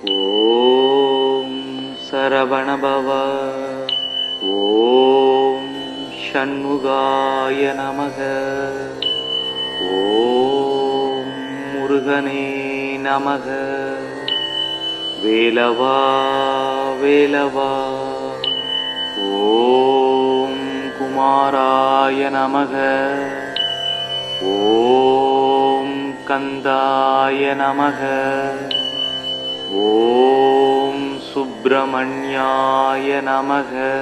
ஓம் சரவணபவ. ஓம் ஷண்முகாய நமக. ஓம் முருகனே நமக. வேலவா வேலவா. ஓம் குமாராய நமக. ஓம் கந்தாய நமக. ஓம் சுப்பிரமணியாய நமக.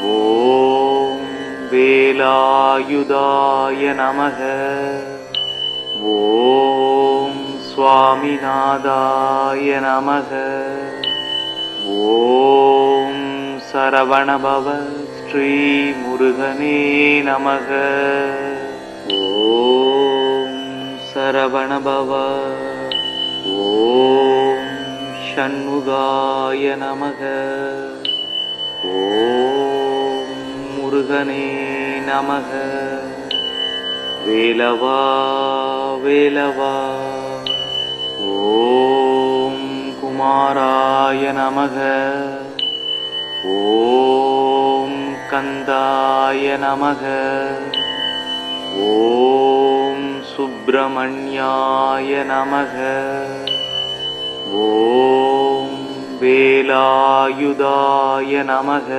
ஓம் வேலாயுதாய நமக. ஓம் சுவாமிநாதாய நமக. ஓம் சரவணபவ ஸ்ரீ முருகனே நமக. ஓம் சரவணபவ. ஓம் ஷண்முகாய நமக. ஓம் முருகனே நமக. வேலவா வேலவா. ஓம் குமாராய நமக. ஓம் கந்தாய நமக. ஓம் சுப்பிரமணியாய நமக. ஓம் வேலாயுதாய நமக.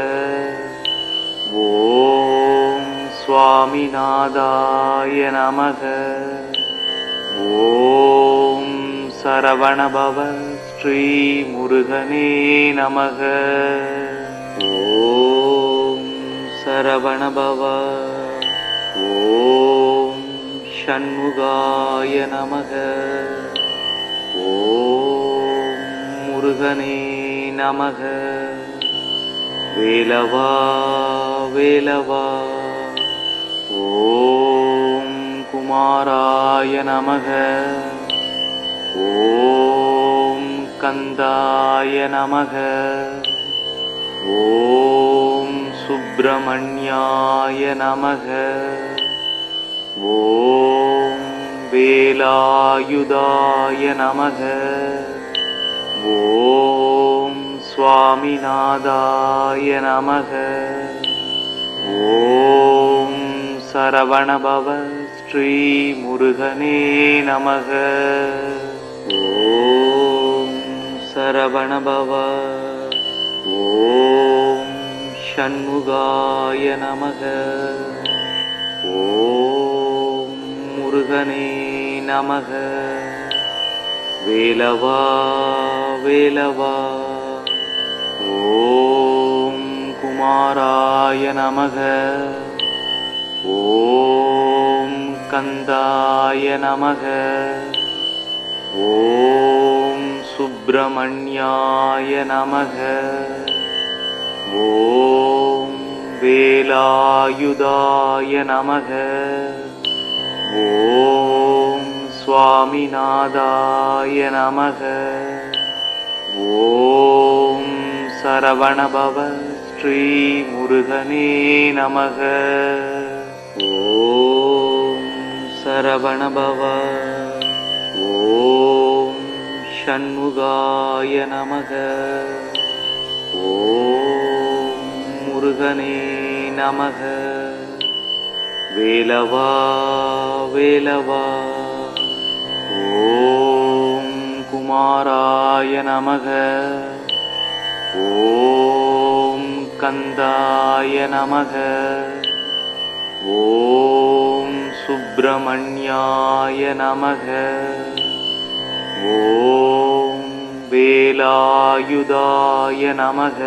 ஓம் சுவாமிநாதாய நமக. ஓம் சரவணபவ ஸ்ரீ முருகனே நமக. ஓம் சரவணபவ. ஓம் ஷண்முகாய நமக. ஓம் முருகனே நமக. வேலவா வேலவா. ஓம் குமாராய நமக. ஓம் கந்தாய நமக. ஓம் சுப்பிரமணியாய நமக. ஓம் வேலாயுதாய நமக. ஓம் சுவாமிநாதாய நமக. ஓம் சரவணபவ ஸ்ரீ முருகனே நமக. ஓம் சரவணபவ. ஓம் ஷண்முகாய நமக. ஓம் முருகனே நமக. வேலவா வேலவா. ஓம் குமாராய நமக. ஓம் கந்தாய நமக. ஓம் சுப்பிரமணியாய நமக. ஓம் வேலாயுதாய நமக. ஓம் சுவாமிநாதாய நமக. ஓம் சரவணபவ ஸ்ரீ முருகனே நமக. ஓம் சரவணபவ. ஓம் ஷண்முகாய நமக. ஓம் முருகனே நமக. வேலவா வேலவா. ஓம் குமாராய நமக. ஓம் கந்தாய நமக. ஓம் சுப்பிரமணியாய நமக. ஓம் வேலாயுதாய நமக.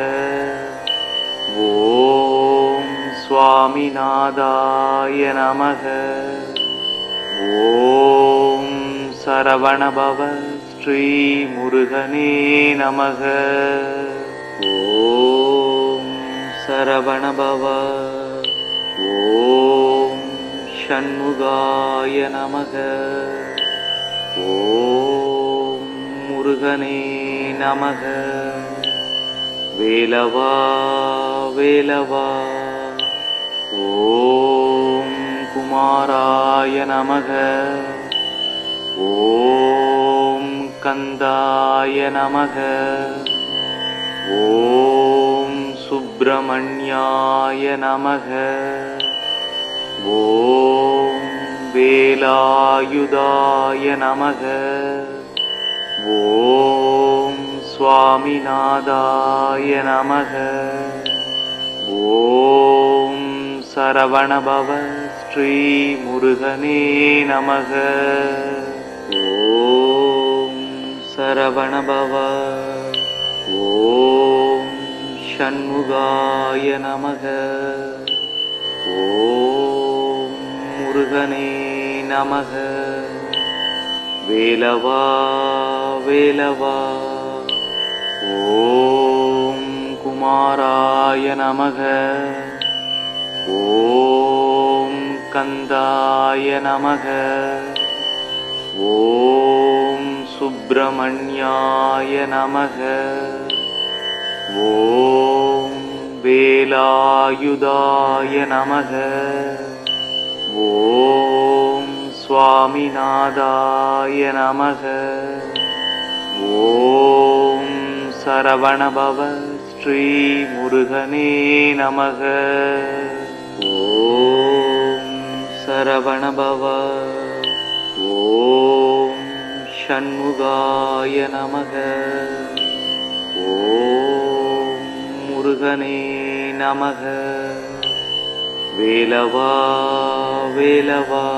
ஓம் சுவாமிநாதாய நமக. ஓம் சரவணபவ ஸ்ரீ முருகனே நமக. ஓம் சரவணபவ. ஓம் ஷண்முகாய நமக. ஓம் முருகனே நமக. வேலவா வேலவா. ஓம் குமாராய நமக. ஓம் கந்தாய நமக. ஓம் சுப்பிரமணியாய நமக. ஓம் வேலாயுதாய நமக. ஓம் சுவாமிநாதாய நமக. ஓம் சரவணபவ ஸ்ரீ முருகனே நமக. ஓம் சரவணபவ. ஓம் ஷண்முகாய நமக. ஓம் முருகனே நமக. வேலவா வேலவா. ஓம் குமாராய நமக. ஓம் கந்தாய நமக. ஓம் சுப்பிரமணியாய நமக. ஓம் வேலாயுதாய நமக. ஓம் சுவாமிநாதாய நமக. ஓம் சரவணபவ ஸ்ரீ முருகனே நமக. ஓம் சரவணபவ. ஓம் ஷண்முகாய நமக. ஓம் முருகனே நமக. வேலவா வேலவா.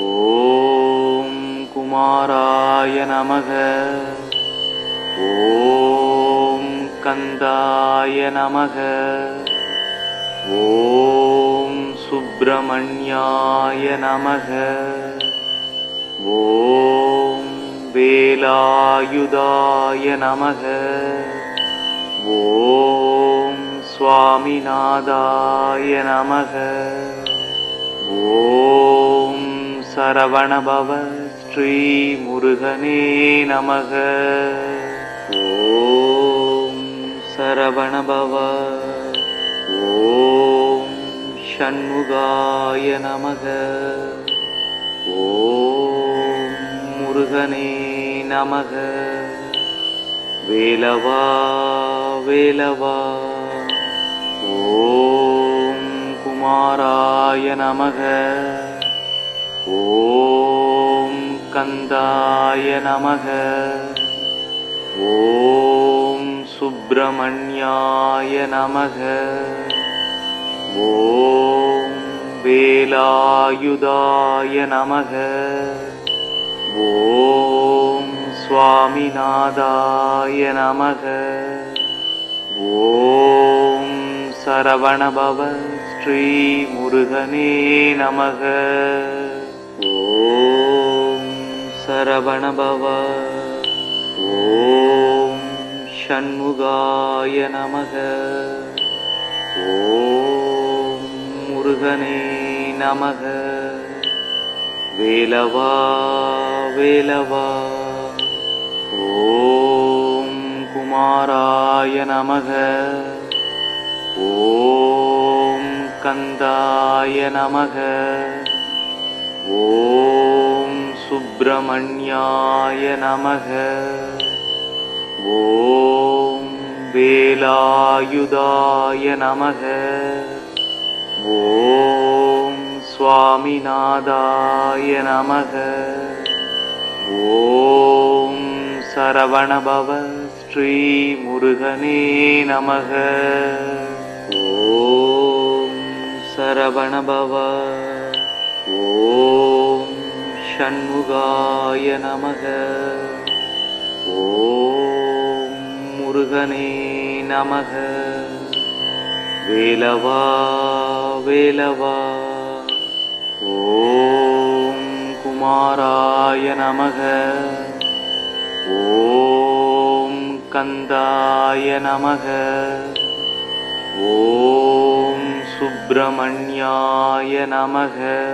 ஓம் குமாராய நமக. ஓம் கந்தாய நமக. ஓம் சுப்பிரமணியாய நமக. ஓம் வேலாயுதாய நமக. ஓம் சுவாமிநாதாய நமக. ஓம் சரவணபவ ஸ்ரீ முருகனே நமக. ஓம் சரவணபவ. ஓம் ஷண்முகாய நமக. ஓம் முருகனே நமக. வேலவா வேலவா. ஓம் குமாராய நமக. ஓம் கந்தாய நமக. ஓம் சுப்பிரமணியாய நமக. ஓம் வேலாயுதாய நமக. ஓம் சுவாமிநாதாய நமக. ஓம் சரவணபவ ஸ்ரீ முருகனே நமக. ஓம் சரவணபவ. ஓம் ஷண்முகாய நமக. ஓம் முருகனே நமக. வேலவா வேலவா. ஓம் குமாராய நமக. ஓம் கந்தாய நமக. ஓம் சுப்பிரமணியாய நமக. ஓம் வேலாயுதாய நமக. ஓம் சுவாமிநாதாய நமக. ஓம் சரவணபவ ஸ்ரீ முருகனே நமக. ஓம் சரவணபவ. ஓம் ஷண்முகாய நமக. ஓம் முருகனே நமக. வேலவா வேலவா. ஓம் குமாராய நமக. ஓம் கந்தாய நமக. ஓம் சுப்பிரமணியாய நமக.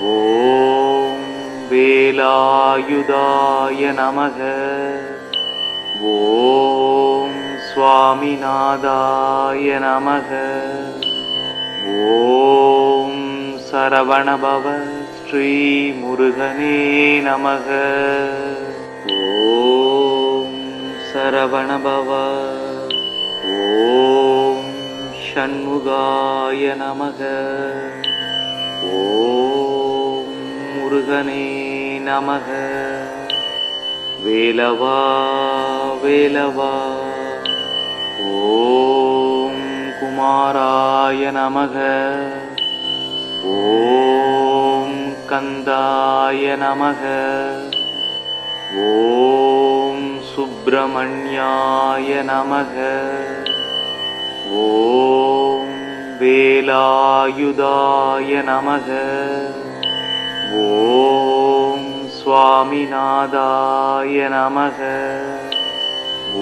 ஓம் வேலாயுதாய நமக. ஓம் சுவாமிநாதாய நமக. ஓம் சரவணபவ ஸ்ரீ முருகனே நமக. ஓம் சரவணபவ. ஓம் ஷண்முகாய நமக. ஓம் முருகனே நமக. வேலவா வேலவா. ஓம் குமாராய நமக. ஓம் கந்தாய நமக. ஓம் சுப்பிரமணியாய நமக. ஓம் வேலாயுதாய நமக. ஓம் சுவாமிநாதாய நமக.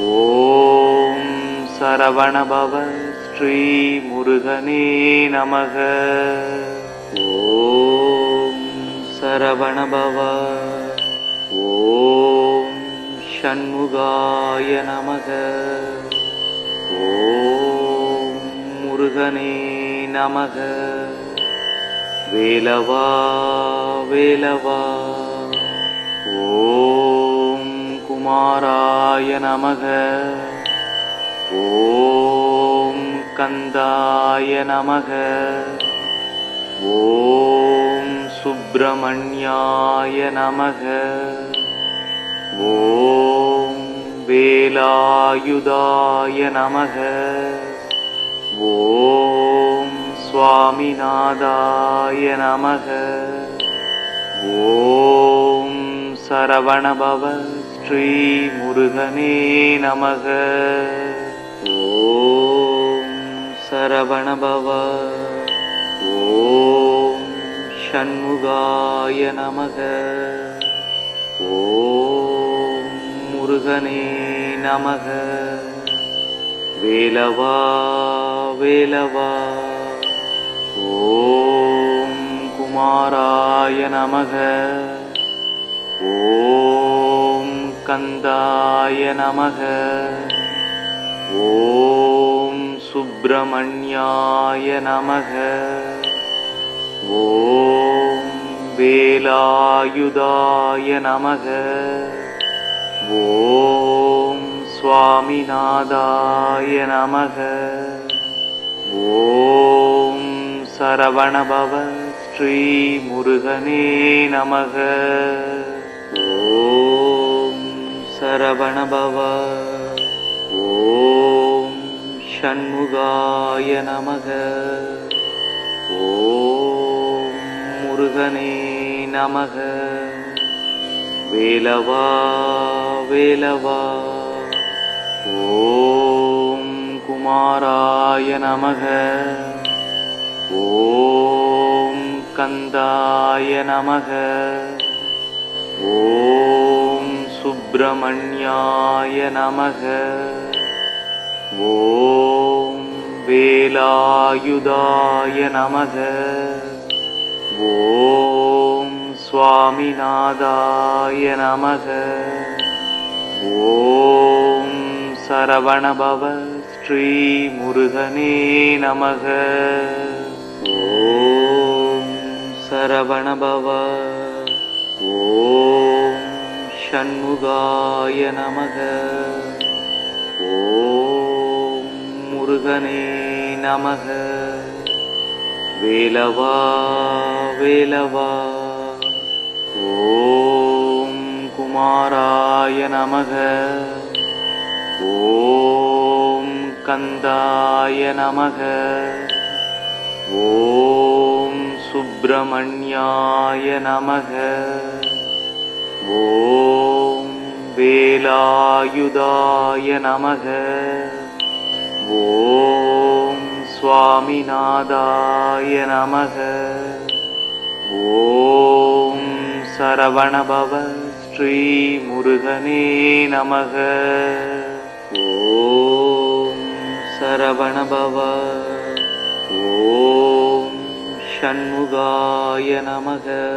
ஓம் சரவணபவ ஸ்ரீ முருகனே நமக. ஓம் சரவணபவ. ஓம் ஷண்முகாய நமக. ஓம் முருகனே நமக. வேலவா வேலவா. ஓம் குமாராய நமக. ஓம் கந்தாய நமக. ஓம் சுப்பிரமணியாய நமக. ஓம் வேலாயுதாய நமக. ஓம் சுவாமிநாதாய நமக. ஓம் சரவணபவ ஸ்ரீ முருகனே நமக. ஓம் சரவணபவ. ஓம் ஷண்முகாய நமக. ஓம் முருகனே நமக. வேலவா வேலவா. ஓம் குமாராய நமக. ஓம் கந்தாய நமக. ஓம் சுப்பிரமணியாய நமக. ஓம் வேலாயுதாய நமக. ஓம் சுவாமிநாதாய நமக. ஓம் சரவணபவ ஸ்ரீ முருகனே நமக. ஓம் சரவணபவ. ஓம் ஷண்முகாய நமக. ஓம் முருகனே நமக. வேலவா வேலவா. ஓம் குமாராய நமக. ஓம் கந்தாய நமக. ஓம் சுப்பிரமணியாய நமக. ஓம் வேலாயுதாய நமக. ஓம் சுவாமிநாதாய நமக. ஓம் சரவணபவ ஸ்ரீ முருகனே நமக. ஓம் சரவணபவ. ஓம் ஷண்முகாய நமக. ஓம் முருகனே நமக. வேலவா வேலவா. ஓம் குமாராய நமக. ஓம் கந்தாய நமக. ஓம் சுப்பிரமணியாய நமக. ஓம் வேலாயுதாய நமக. ஓம் சுவாமிநாதாய நமக. ஓம் சரவணபவ ஸ்ரீ முருகனே நமக. ஓம் சரவணபவ. ஓம் ஷண்முகாய நமக.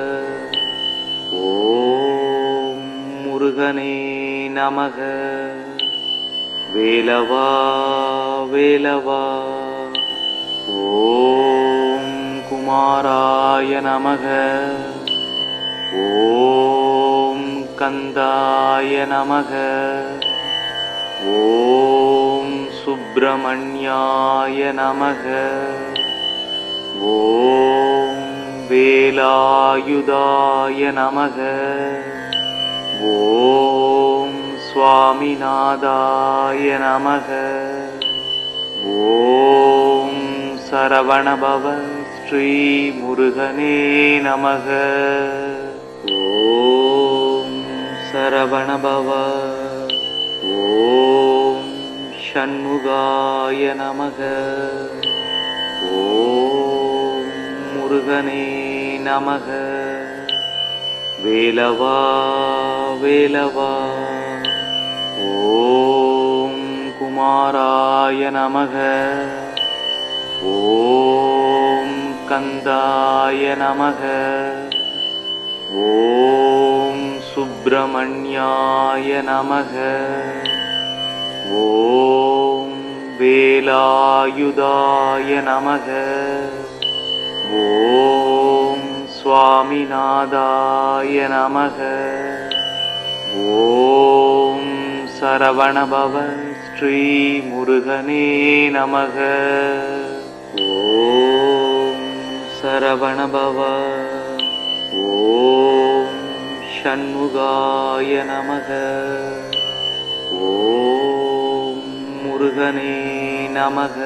ஓம் முருகனே நமக. வேலவா வேலவா. ஓம் குமாராய நமக. ஓம் கந்தாய நமக. ஓம் சுப்பிரமணியாய நமக. ஓம் வேலாயுதாய நமக. ஓம் சுவாமிநாதாய நமக. ஓம் சரவணபவ ஸ்ரீ முருகனே நமக. ஓம் சரவணபவ. ஓம் ஷண்முகாய நமக. ஓம் முருகனே நமக. வேலவா வேலவா. ஓம் குமாராய நமக. ஓம் கந்தாய நமக. ஓம் சுப்பிரமணியாய நமக. ஓம் வேலாயுதாய நமக. ஓம் சுவாமிநாதாய நமக. ஓம் சரவணபவ ஸ்ரீ முருகனே நமக. ஓம் சரவணபவ. ஓம் ஷண்முகாய நமக. ஓம் முருகனே நமக.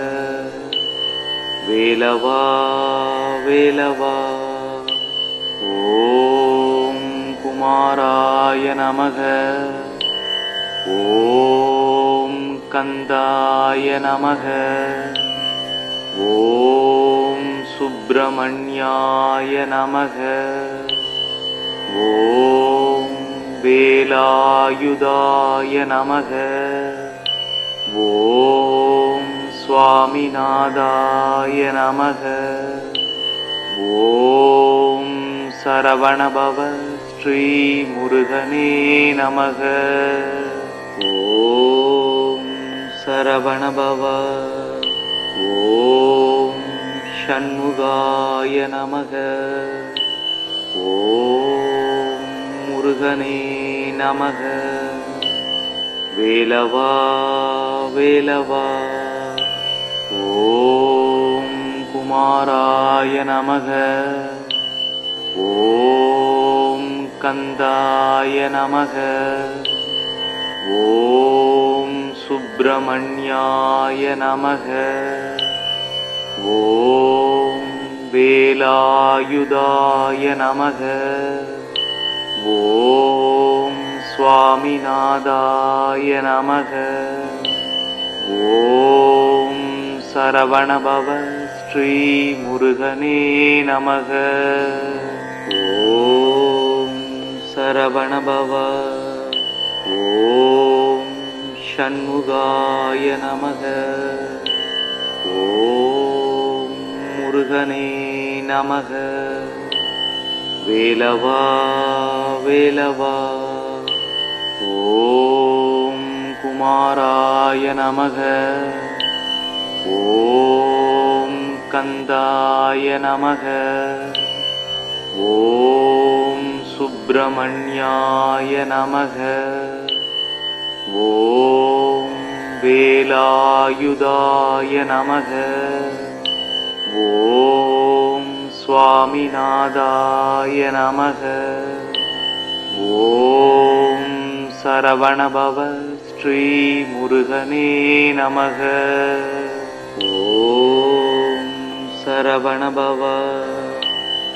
வேலவா வேலவா. ஓம் குமாராய நமக. ஓம் கந்தாய நமக. ஓம் சுப்பிரமணியாய நமக. ஓம் வேலாயுதாய நமக. ஓம் சுவாமிநாதாய நமக. ஓம் சரவணபவ ஸ்ரீ முருகனே நமக. ஓம் சரவணபவ. ஓம் ஷண்முகாய நமக. ஓம் முருகனே நமக. வேலவா வேலவா. ஓம் குமாராய நமக. ஓம் கந்தாய நமக. ஓம் சுப்பிரமணியாய நமக. ஓம் வேலாயுதாய நமக. ஓம் சுவாமிநாதாய நமக. ஓம் சரவணபவ ஸ்ரீ முருகனே நமக. ஓம் சரவணபவ. ஓம் ஷண்முகாய நமக. ஓம் முருகனே நமக. வேலவா வேலவா. ஓம் குமாராய நமக. ஓம் கந்தாய நமக. ஓம் சுப்பிரமணியாய நமக. ஓம் வேலாயுதாய நமக. ஓம் சுவாமிநாதாய நமக. ஓம் சரவணபவ ஸ்ரீ முருகனே நமக. ஓம் சரவணபவ.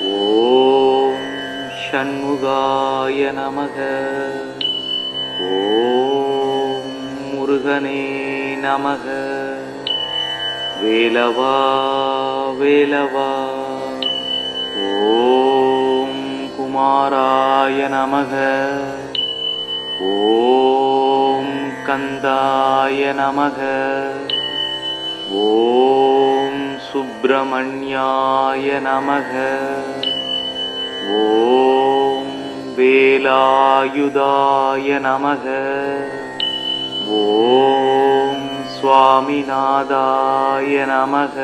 ஓம் ஷண்முகாய நமக. ஓம் முருகனே நமக. வேலவா வேலவா. ஓம் குமாராய நமக. ஓம் கந்தாய நமக. ஓம் சுப்பிரமணியாய நமக. ஓம் வேலாயுதாய நமக. ஓம் சுவாமிநாதாய நமக.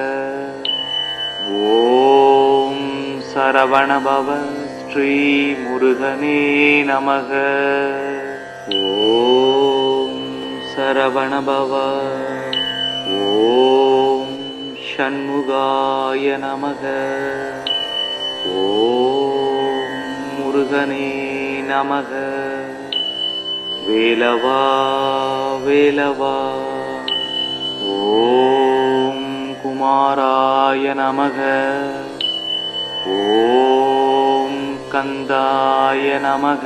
ஓம் சரவணபவ ஸ்ரீ முருகனே நமக. ஓம் சரவணபவ. ஓம் ஷண்முகாய நமக. ஓம் முருகனே நமக. வேலவா வேலவா. ஓம் குமாராய நமக. ஓம் கந்தாய நமக.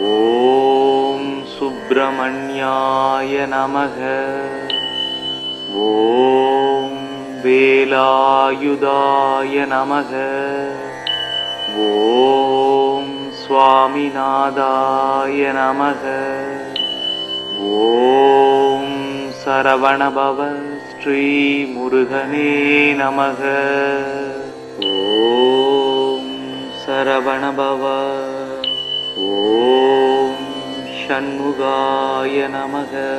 ஓம் சுப்பிரமணியாய நமக. ஓம் வேலாயுதாய நமக. ஓம் சுவாமிநாதாய நமக. ஓம் சரவணபவ ஸ்ரீ முருகனே நமக. ஓம் சரவணபவ. ஓம் ஷண்முகாய நமக.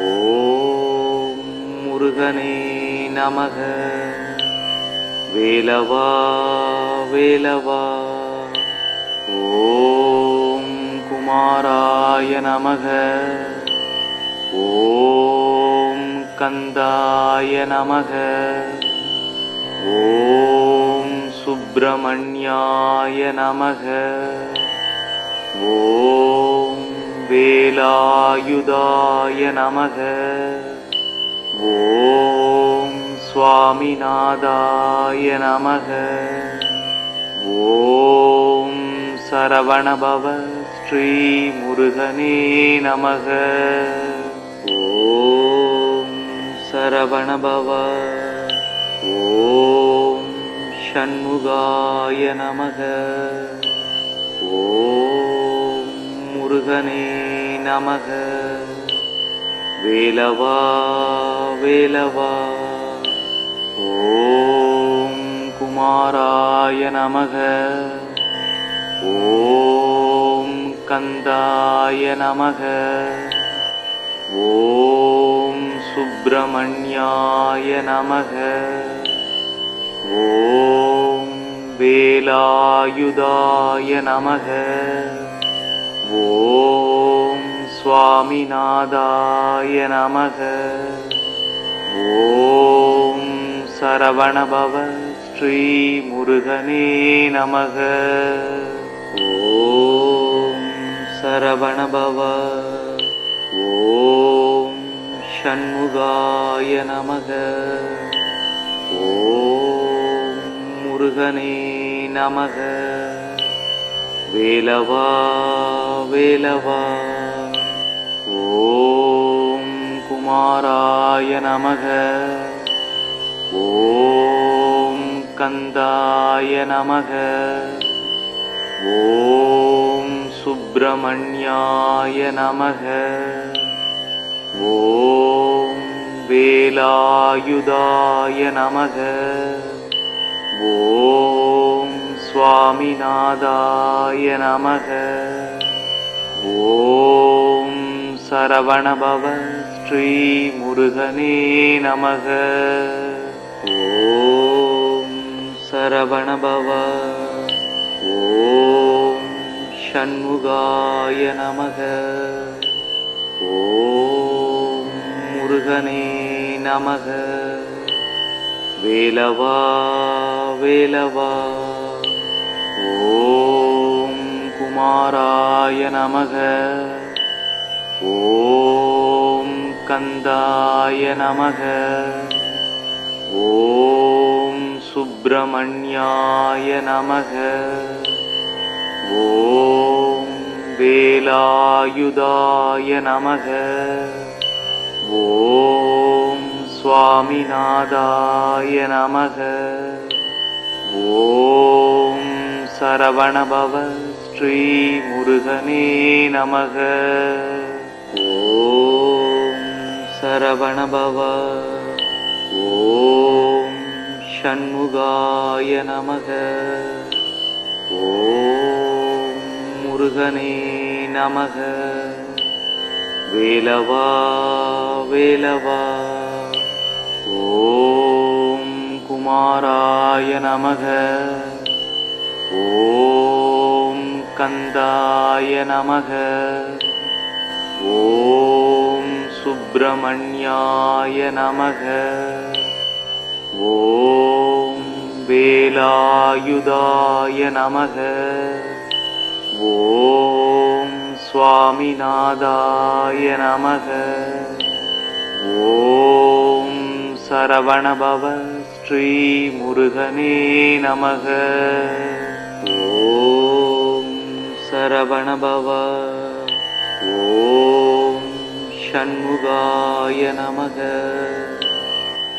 ஓம் முருகனே நமக. வேலவா வேலவா. ஓம் குமாராய நமக. ஓம் கந்தாய நமக. ஓம் சுப்பிரமணியாய நமக. ஓம் வேலாயுதாய நமக. ஓம் சுவாமிநாதாய நமக. ஓம் சரவணபவ ஸ்ரீ முருகனே நமக. ஓம் சரவணபவ. ஓம் ஷண்முகாய நமக. ஓம் முருகனே நமக. வேலவா வேலவா. ஓம் குமாராய நமக. ஓம் கந்தாய நமக. ஓம் சுப்பிரமணியாய நமக. ஓம் வேலாயுதாய நமக. ஓம் சுவாமிநாதாய நமக. ஓம் சரவணபவ ஸ்ரீ முருகனே நமக. ஓம் சரவணபவ. ஓம் ஷண்முகாய நமக. ஓம் முருகனே நமக. வேலவா வேலவா. ஓம் குமாராய நமக. ஓம் கந்தாய நமக. ஓம் சுப்பிரமணியாய நமக. ஓம் வேலாயுதாய நமக. ஓம் சுவாமிநாதாய நமக. ஓம் சரவணபவ ஸ்ரீ முருகனே நமக. ஓம் சரவணபவ. ஓம் ஷண்முகாய நமக. ஓம் முருகனே நமக. வேலவா வேலவா. ஓம் குமாராய நமக. ஓம் கந்தாய நமக. ஓம் சுப்பிரமணியாய நமக. ஓம் வேலாயுதாய நமக. ஓம் சுவாமிநாதாய நமக. ஓம் சரவணபவ ஸ்ரீ முருகனே நமக. ஓம் சரவணபவ. ஓம் ஷண்முகாய நமக. ஓம் முருகனே நமக. வேலவா வேலவா. ஓம் குமாராய நமக. ஓம் கந்தாய நமக. ஓம் சுப்பிரமணியாய நமக. ஓம் வேலாயுதாய நமக. ஓம் சுவாமிநாதாய நமக. ஓம் சரவணபவ ஸ்ரீ முருகனே நமக. ஓம் சரவணபவ. ஓம் ஷண்முகாய நமக.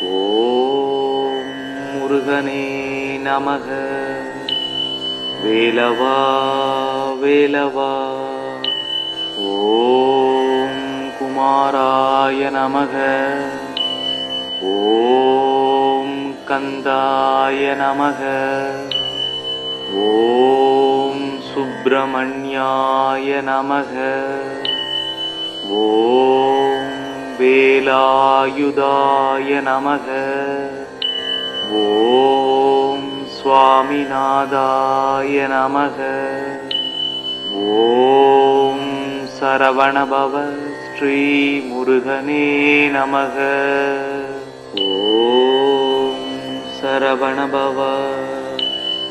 ஓம் முருகனே நமக. வேலவா வேலவா. ஓம் குமாராய நமக. ஓம் கந்தாய நமக. ஓம் சுப்பிரமணியாய நமக. ஓம் வேலாயுதாய நமக. ஓம் சுவாமிநாதாய நமக. ஓம் சரவணபவ ஸ்ரீ முருகனே நமக. ஓம் சரவணபவ.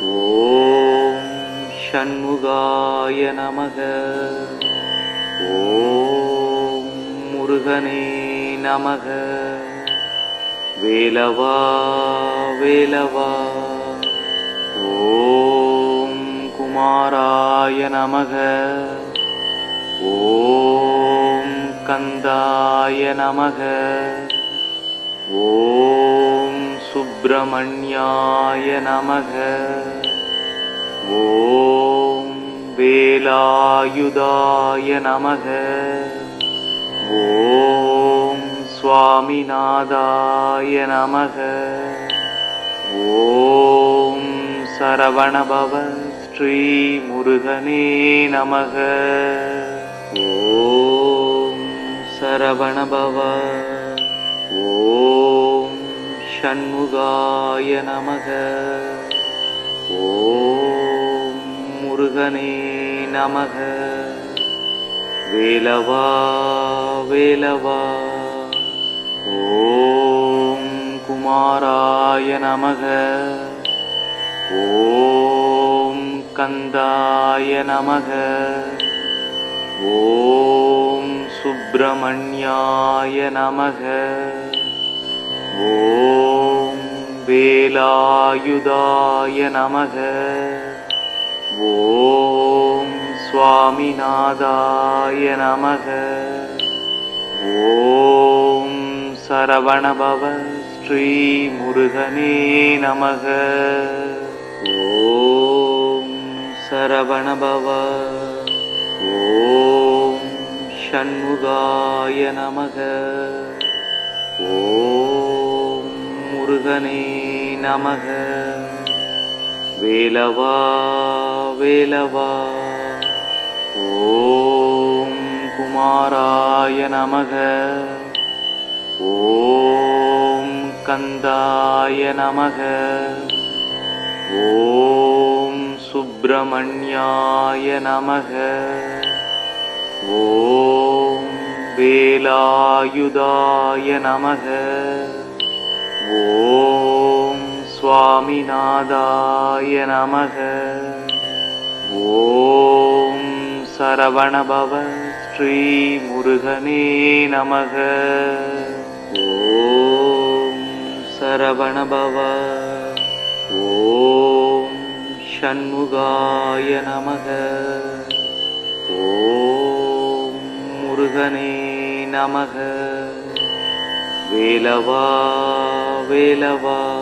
ஓம் ஷண்முகாய நமக. ஓம் முருகனே நமக. வேலவா வேலவா. ஓம் குமாராய நமக. ஓம் கந்தாய நமக. ஓம் சுப்பிரமணியாய நமக. ஓம் வேலாயுதாய நமக. ஓம் சுவாமிநாதாய நமக. ஓம் சரவணபவ ஸ்ரீ முருகனே நமக. ஓம் சரவணபவ. ஓம் ஷண்முகாய நமக. ஓம் முருகனே நமக. வேலவா வேலவா. ஓம் குமாராய நமக. ஓம் கந்தாய நமக. ஓம் சுப்பிரமணியாய நமக. ஓம் வேலாயுதாய நமக. ஓம் சுவாமிநாதாய நமக. ஓம் சரவணபவ ஸ்ரீ முருகனே நமக. ஓம் சரவணபவ. ஓம் ஷண்முகாய நமக. ஓம் முருகனே நமக. வேலவா வேலவா. ஓம் குமாராய நமக. ஓம் கந்தாய நமக. ஓம் சுப்பிரமணியாய நமக. ஓம் வேலாயுதாய நமக. ஓம் சுவாமிநாதாய நமக. ஓம் சரவணபவ ஸ்ரீ முருகனே நமக. ஓம் சரவணபவ. ஓம் ஷண்முகாய நமக. ஓம் முருகனே நமக. வேலவா வேலவா.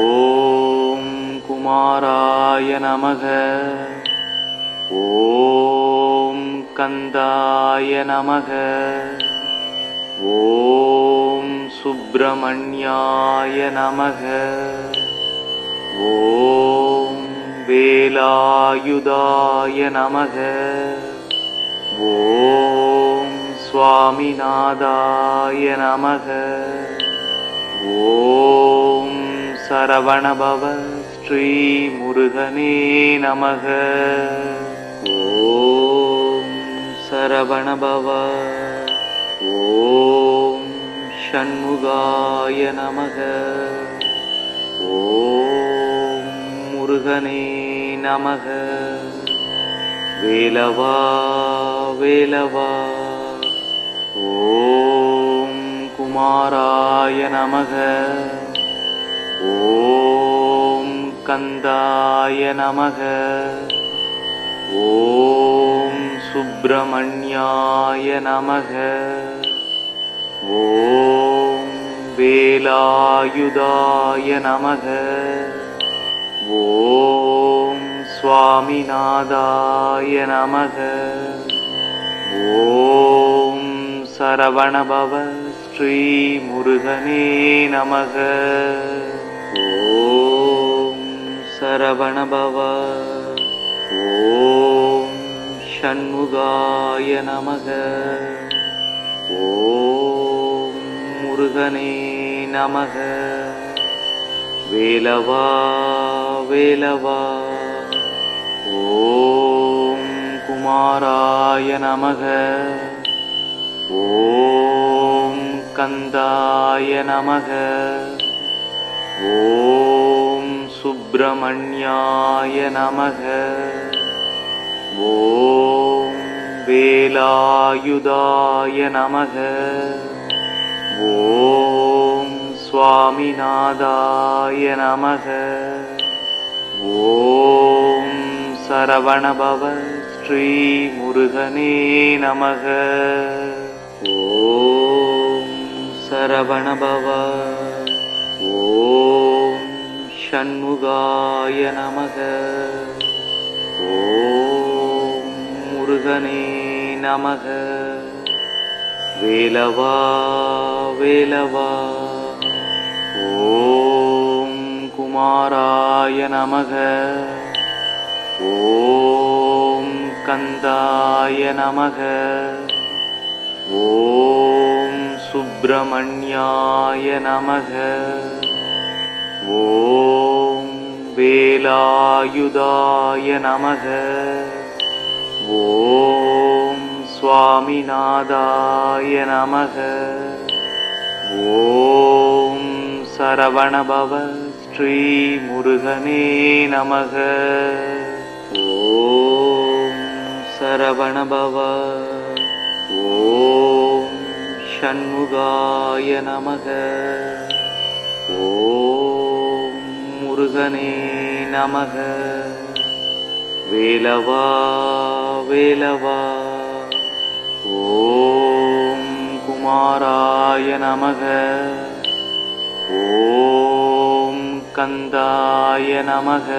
ஓம் குமாராய நமக. ஓம் கந்தாய நமக. ஓம் சுப்பிரமணியாய நமக. ஓம் வேலாயுதாய நமக. ஓம் சுவாமிநாதாய நமக. ஓம் சரவணபவ ஸ்ரீ முருகனே நமக. ஓம் சரவணபவ. ஓம் ஷண்முகாய நமக. ஓம் முருகனே நமக. வேலவா வேலவா. ஓம் குமாராய நமக. ஓம் கந்தாய நமக. ஓம் சுப்பிரமணியாய நமக. ஓம் வேலாயுதாய நமக. ஓம் சுவாமிநாதாய நமக. ஓம் சரவணபவ ஸ்ரீ முருகனே நமக. ஓம் சரவணபவ. ஓம் ஷண்முகாய நமக. ஓம் முருகனே நமக. வேலவா வேலவா. ஓம் குமாராய நமக. ஓம் கந்தாய நமக. ஓம் சுப்பிரமணியாய நமக. ஓம் வேலாயுதாய நமக. ஓம் சுவாமிநாதாய நமக. ஓம் சரவணபவ ஸ்ரீ முருகனே நமக. ஓம் சரவணபவ. ஓம் ஷண்முகாய நமக. ஓம் முருகனே நமக. வேலவா வேலவா. ஓம் குமாராய நமக. ஓம் கந்தாய நமக. ஓம் சுப்பிரமணியாய நமக. ஓம் வேலாயுதாய நமக. ஓம் சுவாமிநாதாய நமக. ஓம் சரவணபவ ஸ்ரீ முருகனே நமக. ஓம் சரவணபவ. ஓம் ஷண்முகாய நமக. ஓம் முருகனே நமக. வேலவா வேலவா. ஓம் குமாராய நமக. ஓம் கந்தாய நமக.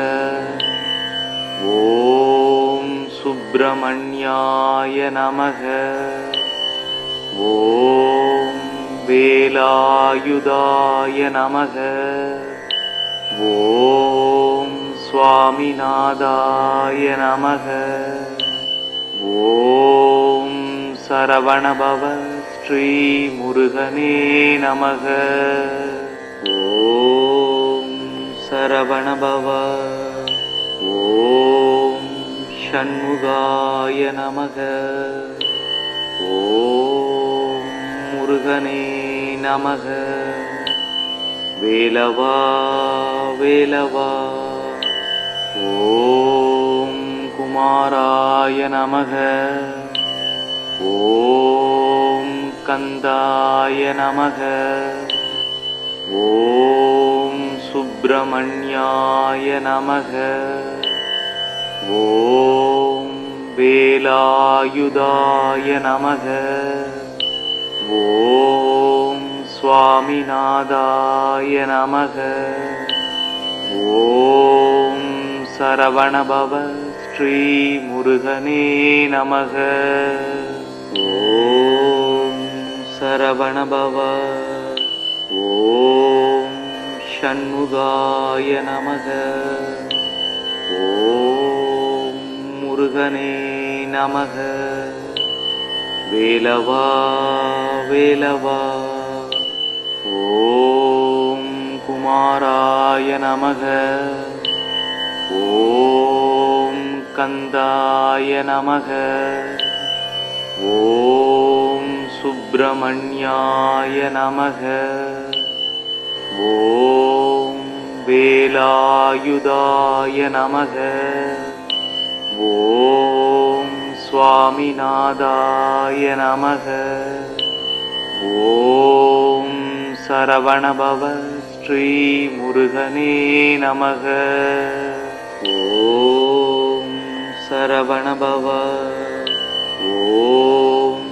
ஓம் சுப்பிரமணியாய நமக. ஓம் வேலாயுதாய நமக. ஓம் சுவாமிநாதாய நமக. ஓம் சரவணபவ ஸ்ரீ முருகனே நமக. ஓம் சரவணபவ. ஓம் ஷண்முகாய நமக. ஓம் முருகனே நமக. வேலவா வேலவா. ஓம் குமாராய நமக. ஓம் கந்தாய நமக. ஓம் சுப்பிரமணியாய நமக. ஓம் வேலாயுதாய நமக. ஓம் சுவாமிநாதாய நமக. ஓம் சரவணபவ ஸ்ரீ முருகனே நமக. ஓம் சரவணபவ. ஓம் ஷண்முகாய நமக. ஓம் முருகனே நமக. வேலவா வேலவா. ஓம் குமாராய நமக. ஓம் கந்தாய நமக. ஓம் சுப்பிரமணியாய நமக. ஓம் வேலாயுதாய நமக. ஓம் சுவாமிநாதாய நமக. ஓம் சரவணபவ ஸ்ரீ முருகனே நமக. ஓம் சரவணபவ. ஓம்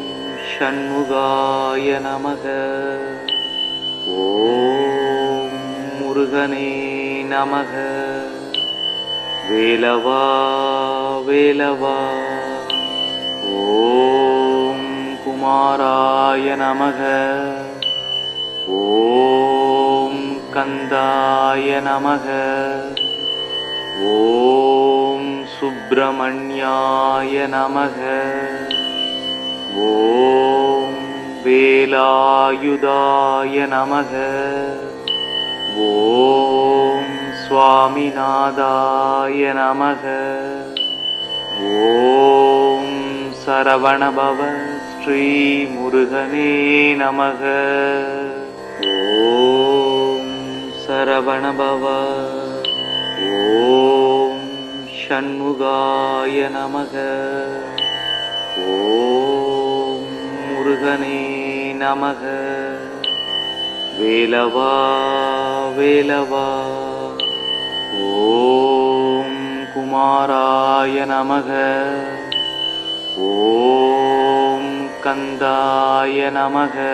ஷண்முகாய நமக. ஓம் முருகனே நமக. வேலவா வேலவா. ஓம் குமாராய நமக. ஓம் கந்தாய நமக. ஓம் சுப்பிரமணியாய நமக. ஓம் வேலாயுதாய நமக. ஓம் சுவாமிநாதாய நமக. ஓம் சரவணபவ ஸ்ரீ முருகனே நமக. ஓம் சரவணபவ. ஓம் ஷண்முகாய நமக. ஓம் முருகனே நமக. வேலவா வேலவா. ஓம் குமாராய நமக. ஓம் கந்தாய நமக.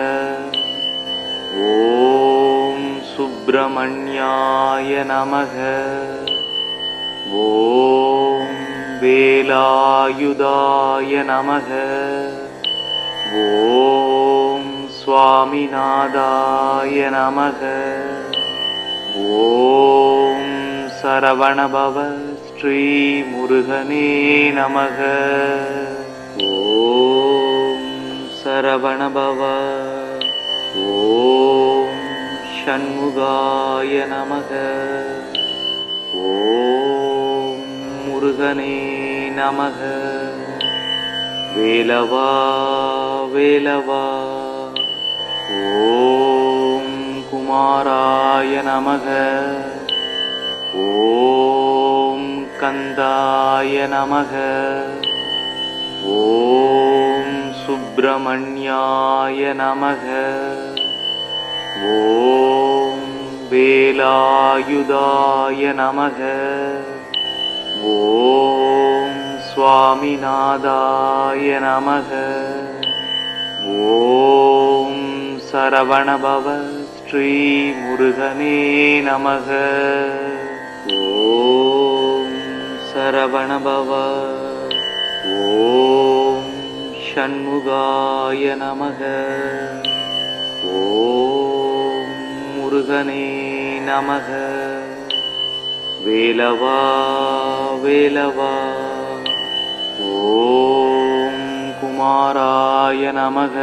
ஓம் சுப்பிரமணியாய நமக. ஓம் வேலாயுதாய நமக. ஓம் சுவாமிநாதாய நமக. ஓம் சரவணபவ ஸ்ரீ முருகனே நமக. ஓம் சரவணபவ. ஓம் ஷண்முகாய நமக. ஓம் முருகனே நமக. வேலவா வேலவா. ஓம் குமாராய நமக. ஓம் கந்தாய நமக. ஓம் சுப்பிரமணியாய நமக. ஓம் வேலாயுதாய நமக. ஓம் சுவாமிநாதாய நமக. ஓம் சரவணபவ ஸ்ரீ முருகனே நமக. ஓம் சரவணபவ. ஓம் ஷண்முகாய நமக. ஓம் முருகனே நமக. வேலவா வேலவா. ஓம் குமாராய நமக.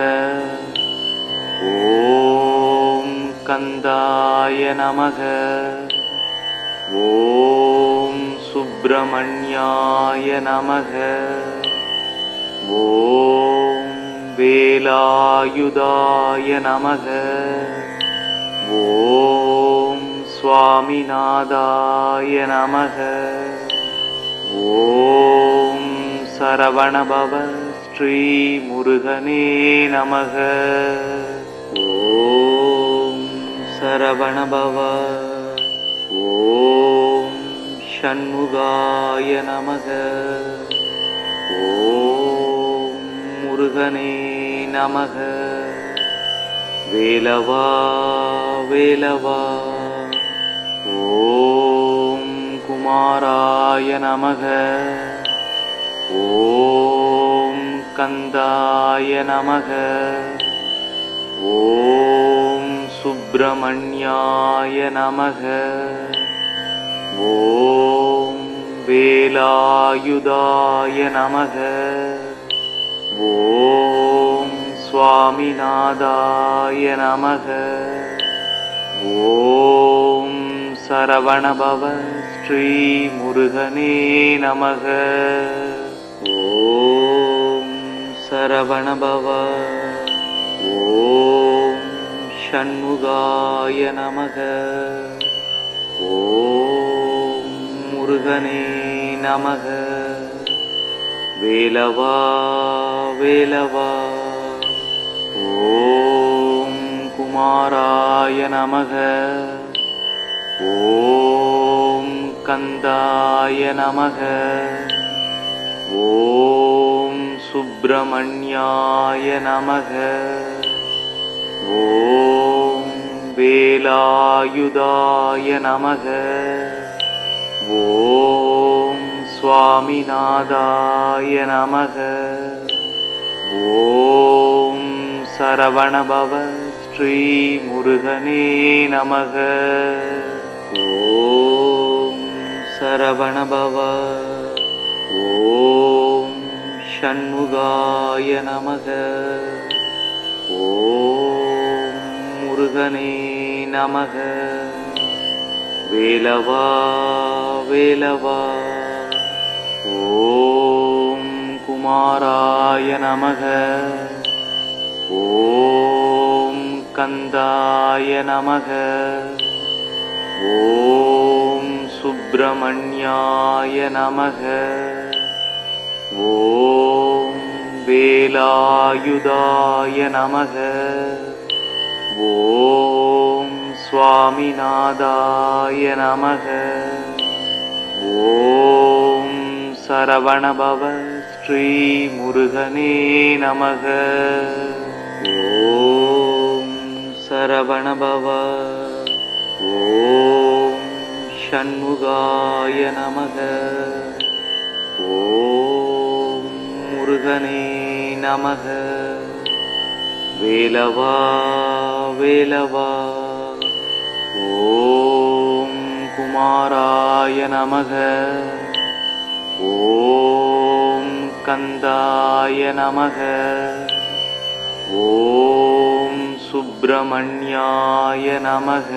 ஓம் கந்தாய நமக. ஓம் சுப்பிரமணியாய நமக. ஓம் வேலாயுதாய நமக. ஓம் சுவாமிநாதாய நமக. ஓம் சரவணபவ ஸ்ரீ முருகனே நமக. ஓம் சரவணபவ. ஓம் ஷண்முகாய நமக. ஓம் முருகனே நமக. வேலவா வேலவா. ஓம் குமாராய நமக. ஓம் கந்தாய நமக. ஓம் சுப்பிரமணியாய நமக. ஓம் வேலாயுதாய நமக. ஓம் சுவாமிநாதாய நமக. ஓம் சரவணபவ ஸ்ரீ முருகனே நமக. ஓம் சரவணபவ. ஓம் ஷண்முகாய நமக. ஓம் முருகனே நமக. வேலவா வேலவா. ஓம் குமாராய நமக. ஓம் கந்தாய நமக. ஓம் சுப்பிரமணியாய நமக. ஓம் வேலாயுதாய நமக. ஓம் சுவாமிநாதாய நமக. ஓம் சரவணபவ ஸ்ரீ முருகனே நமக. ஓம் சரவணபவ. ஓம் ஷண்முகாய நமக. ஓம் முருகனே நமக. வேலவா வேலவா. ஓம் குமாராய நமக. ஓம் கந்தாய நமக. ஓம் சுப்பிரமணியாய நமக. ஓம் வேலாயுதாய நமக. ஓம் சுவாமிநாதாய நமக. ஓம் சரவணபவ ஸ்ரீ முருகனே நமக. ஓம் சரவணபவ. ஓம் ஷண்முகாய நமக. ஓம் முருகனே நமக. வேலவா வேலவா. ஓம் குமாராய நமக. ஓம் கந்தாய நமக. ஓம் சுப்பிரமணியாய நமக.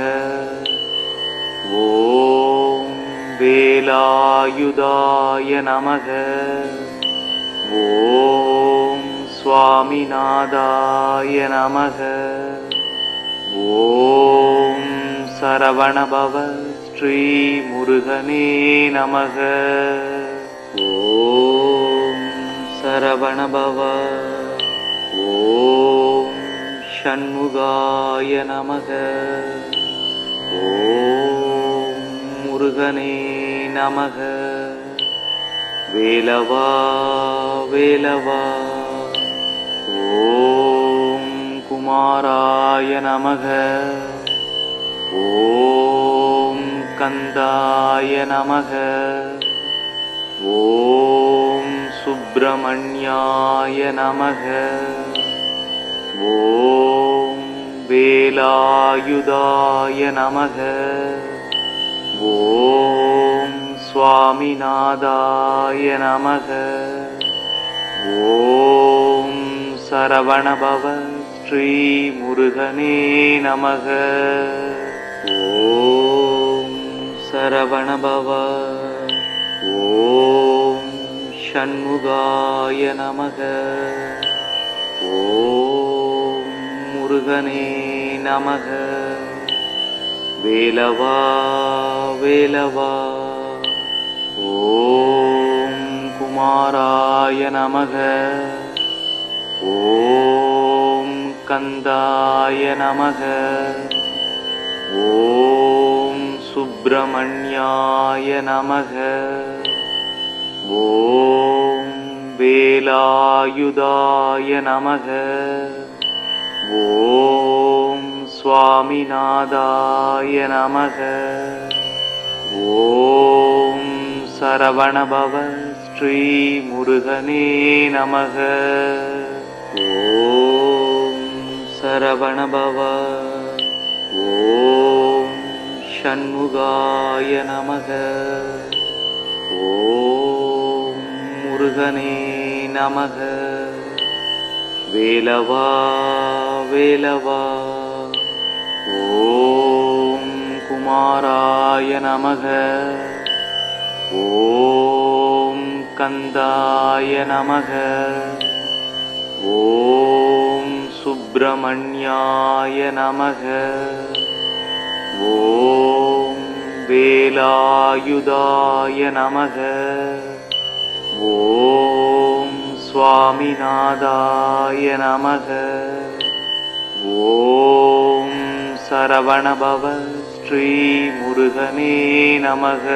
ஓம் வேலாயுதாய நமக. ஓம் சுவாமிநாதாய நமக. ஓம் சரவணபவ ஸ்ரீ முருகனே நமக. ஓம் சரவணபவ. ஓம் ஷண்முகாய நமக. ஓம் முருகனே நமக. வேலவா வேலவா. ஓம் குமாராய நமக. ஓம் கந்தாய நமக. ஓம் சுப்பிரமணியாய நமக. ஓம் வேலாயுதாய நமக. ஓம் சுவாமிநாதாய நமக. ஓம் சரவணபவ ஸ்ரீ முருகனே நமக. ஓம் சரவணபவ. ஓம் ஷண்முகாய நமக. ஓம் முருகனே நமக. வேலவா வேலவா. ஓம் குமாராய நமக. ஓம் கந்தாய நமக. ஓம் சுப்பிரமணியாய நமக. ஓம் வேலாயுதாய நமக. ஓம் சுவாமிநாதாய நமக. ஓம் சரவணபவ ஸ்ரீ முருகனே நமக. ஓம் சரவணபவ. ஓம் ஷண்முகாய நமக. ஓம் முருகனே நமக. வேலவா வேலவா. ஓம் குமாராய நமக. ஓம் கந்தாய நமக. ஓம் சுப்பிரமணியாய நமக. ஓம் வேலாயுதாய நமக. ஓம் சுவாமிநாதாய நமக. ஓம் சரவணபவ ஸ்ரீ முருகனே நமக.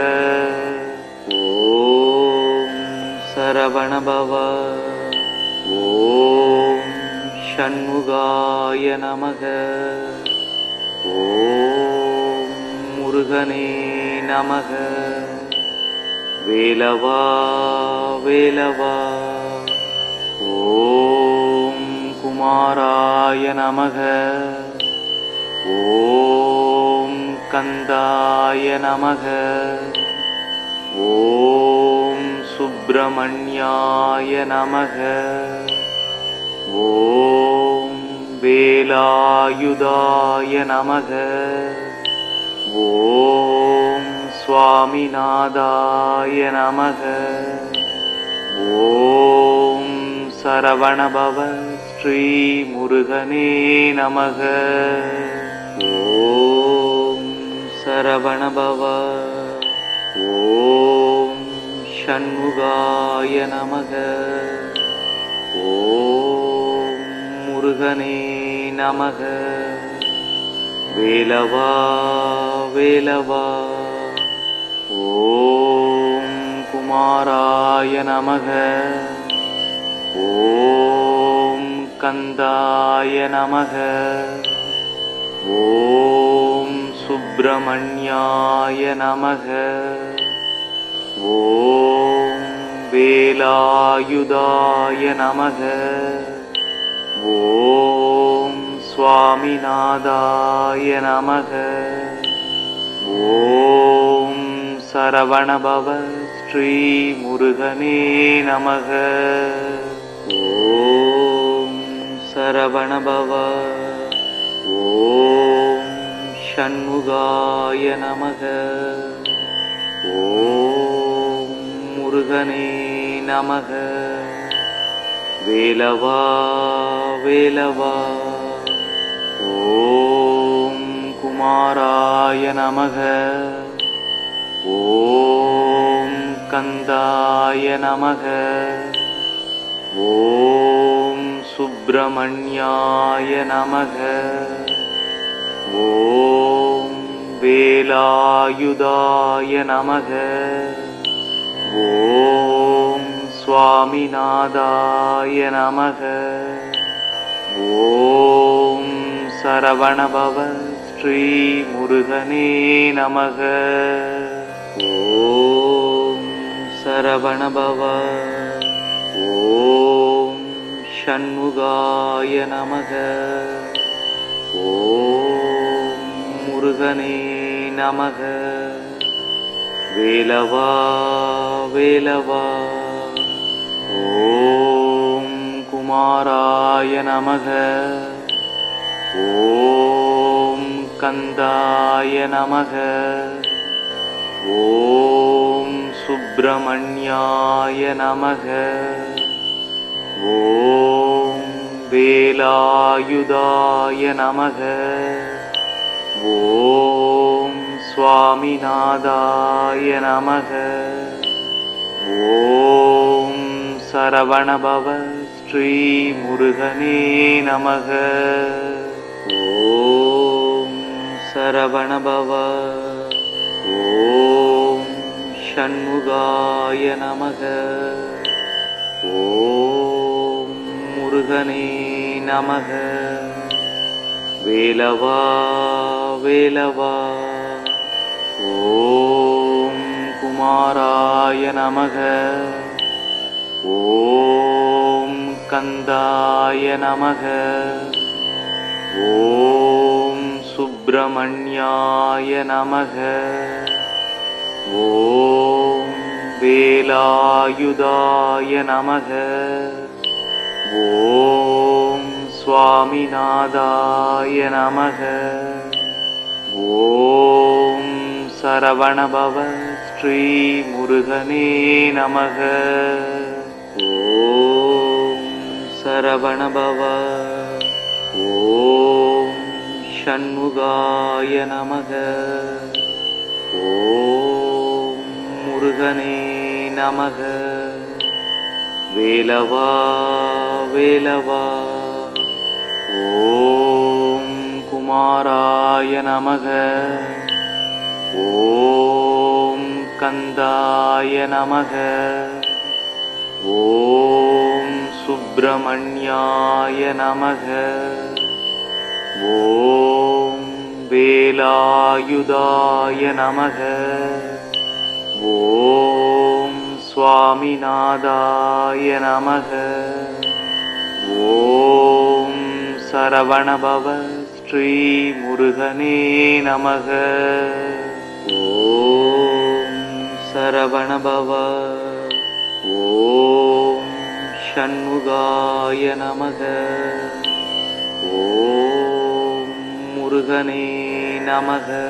ஓம் சரவணபவ. ஓம் ஷண்முகாய நமக. ஓம் முருகனே நமக. வேலவா வேலவா. ஓம் குமாராய நமக. ஓம் கந்தாய நமக. ஓம் சுப்பிரமணியாய நமக. ஓம் வேலாயுதாய நமக. ஓம் சுவாமிநாதாய நமக. ஓம் சரவணபவ ஸ்ரீ முருகனே நமக. ஓம் சரவணபவ. ஓம் ஷண்முகாய நமக. ஓம் முருகனே நமக. வேலவா வேலவா. ஓம் குமாராய நமக. ஓம் கந்தாய நமக. ஓம் சுப்பிரமணியாய நமக. ஓம் வேலாயுதாய நமக. ஓம் சுவாமிநாதாய நமக. ஓம் சரவணபவ ஸ்ரீ முருகனே நமக. ஓம் சரவணபவ. ஓம் ஷண்முகாய நமக. ஓம் முருகனே நமக. வேலவா வேலவா. ஓம் குமாராய நமக. ஓம் கந்தாய நமக. ஓம் சுப்பிரமணியாய நமக. ஓம் வேலாயுதாய நமக. ஓம் சுவாமிநாதாய நமக. ஓம் சரவணபவ ஸ்ரீ முருகனே நமக. ஓம் சரவணபவ. ஓம் ஷண்முகாய நமக. ஓம் முருகனே நமக. வேலவா வேலவா. ஓம் குமாராய நமக. ஓம் கந்தாய நமக. ஓம் சுப்பிரமணியாய நமக. ஓம் வேலாயுதாய நமக. ஓம் சுவாமிநாதாய நமக. ஓம் சரவணபவ ஸ்ரீ முருகனே நமக. ஓம் சரவணபவ. ஓம் ஷண்முகாய நமக. ஓம் முருகனே நமக. வேலவா வேலவா. ஓம் குமாராய நமக. ஓம் கந்தாய நமக. ஓம் சுப்பிரமணியாய நமக. ஓம் வேலாயுதாய நமக. ஓம் சுவாமிநாதாய நமக. ஓம் சரவணபவ ஸ்ரீ முருகனே நமக. ஓம் சரவணபவ. ஓம் ஷண்முகாய நமக. ஓம் முருகனே நமக. வேலவா வேலவா. ஓம் குமாராய நமக. ஓம் கந்தாய நமக. ஓம் சுப்பிரமணியாய நமக. ஓம் வேலாயுதாய நமக. ஓம் சுவாமிநாதாய நமக. ஓம் சரவணபவ ஸ்ரீ முருகனே நமக. ஓம் சரவணபவ. ஓம் ஷண்முகாய நமக. ஓம் முருகனே நமக.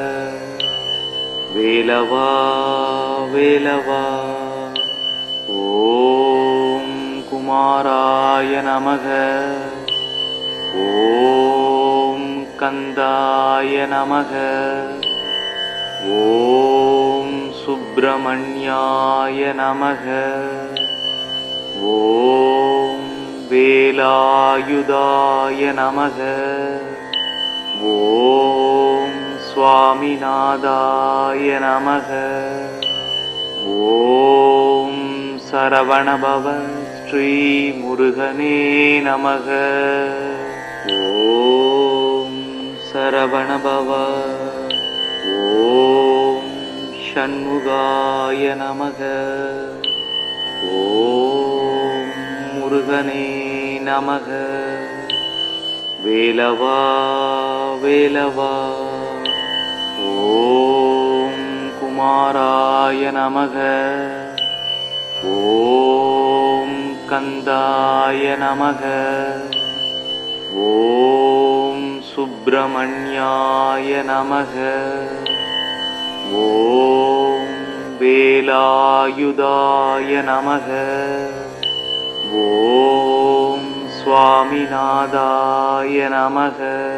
வேலவா வேலவா. ஓம் குமாராய நமக. ஓம் கந்தாய நமக. ஓம் சுப்பிரமணியாய நமக. ஓம் வேலாயுதாய நமக. ஓம் சுவாமிநாதாய நமக. ஓம் சரவணபவ ஸ்ரீ முருகனே நமக. ஓம் சரவணபவ. ஓம் ஷண்முகாய நமக. ஓம் முருகனே நமக. வேலவா வேலவா. ஓம் குமாராய நமக. ஓம் கந்தாய நமக. ஓம் சுப்பிரமணியாய நமக. ஓம் வேலாயுதாய நமக. ஓம் சுவாமிநாதாய நமக.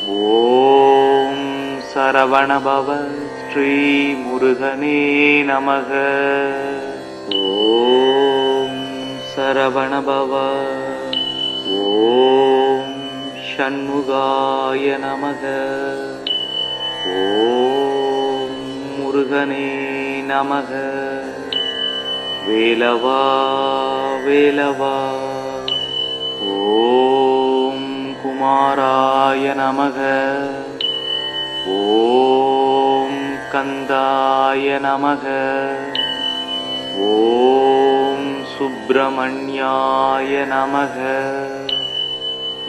ஓம் சரவணபவ ஸ்ரீ முருகனே நமக. ஓம் சரவணபவ. ஓம் ஷண்முகாய நமக. ஓம் முருகனே நமக. வேலவா வேலவா. ஓம் குமாராய நமக. ஓம் கந்தாய நமக. ஓம் சுப்பிரமணியாய நமக.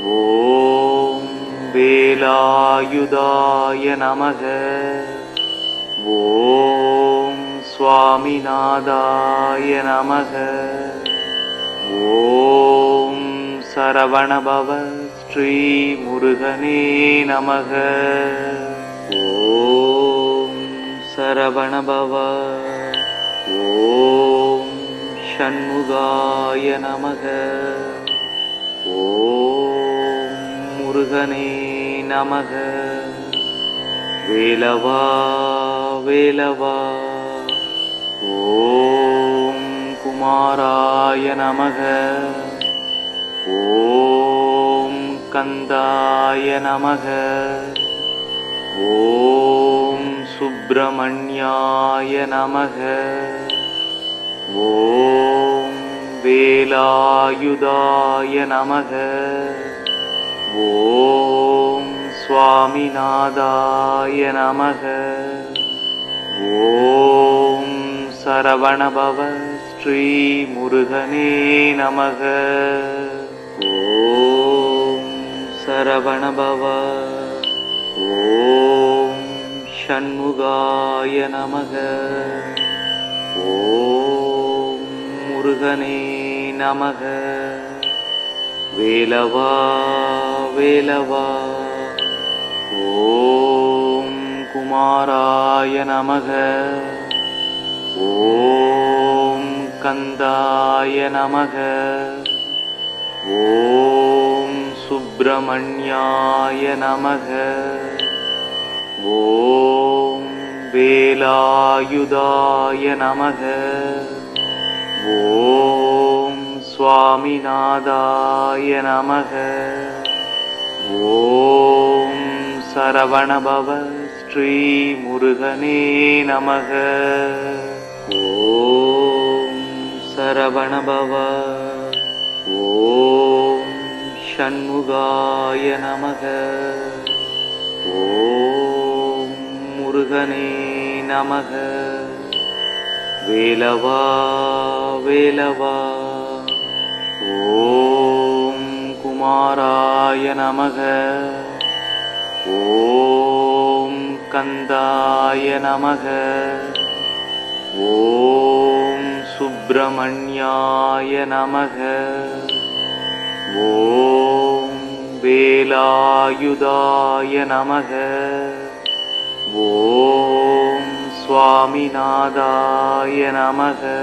ஓம் வேலாயுதாய நமக. ஓம் சுவாமிநாதாய நமக. ஓம் சரவணபவ ஸ்ரீ முருகனே நமக. ஓம் சரவணபவ. ஓம் ஷண்முகாய நமக. ஓம் முருகனே நமக. வேலவா வேலவா. ஓம் குமாராய நமக. ஓம் கந்தாய நமக. ஓம் சுப்பிரமணியாய நமக. ஓம் வேலாயுதாய நமக. ஓம் சுவாமிநாதாய நமக. ஓம் சரவணபவ ஸ்ரீ முருகனே நமக. ஓம் சரவணபவ. ஓம் ஷண்முகாய நமக. ஓம் முருகனே நமக. வேலவா வேலவா. ஓம் குமாராய நமக. ஓம் கந்தாய நமக. ஓம் சுப்பிரமணியாய நமக. ஓம் வேலாயுதாய நமக. ஓம் சுவாமிநாதாய நமக. ஓம் சரவணபவ ஸ்ரீ முருகனே நமக. ஓம் சரவணபவ. ஓம் ஷண்முகாய நமக. ஓம் முருகனே நமக. வேலவா வேலவா. ஓம் குமாராய நமக. ஓம் கந்தாய நமக. ஓம் சுப்பிரமணியாய நமக. ஓம் வேலாயுதாய நமக. ஓம் சுவாமிநாதாய நமக.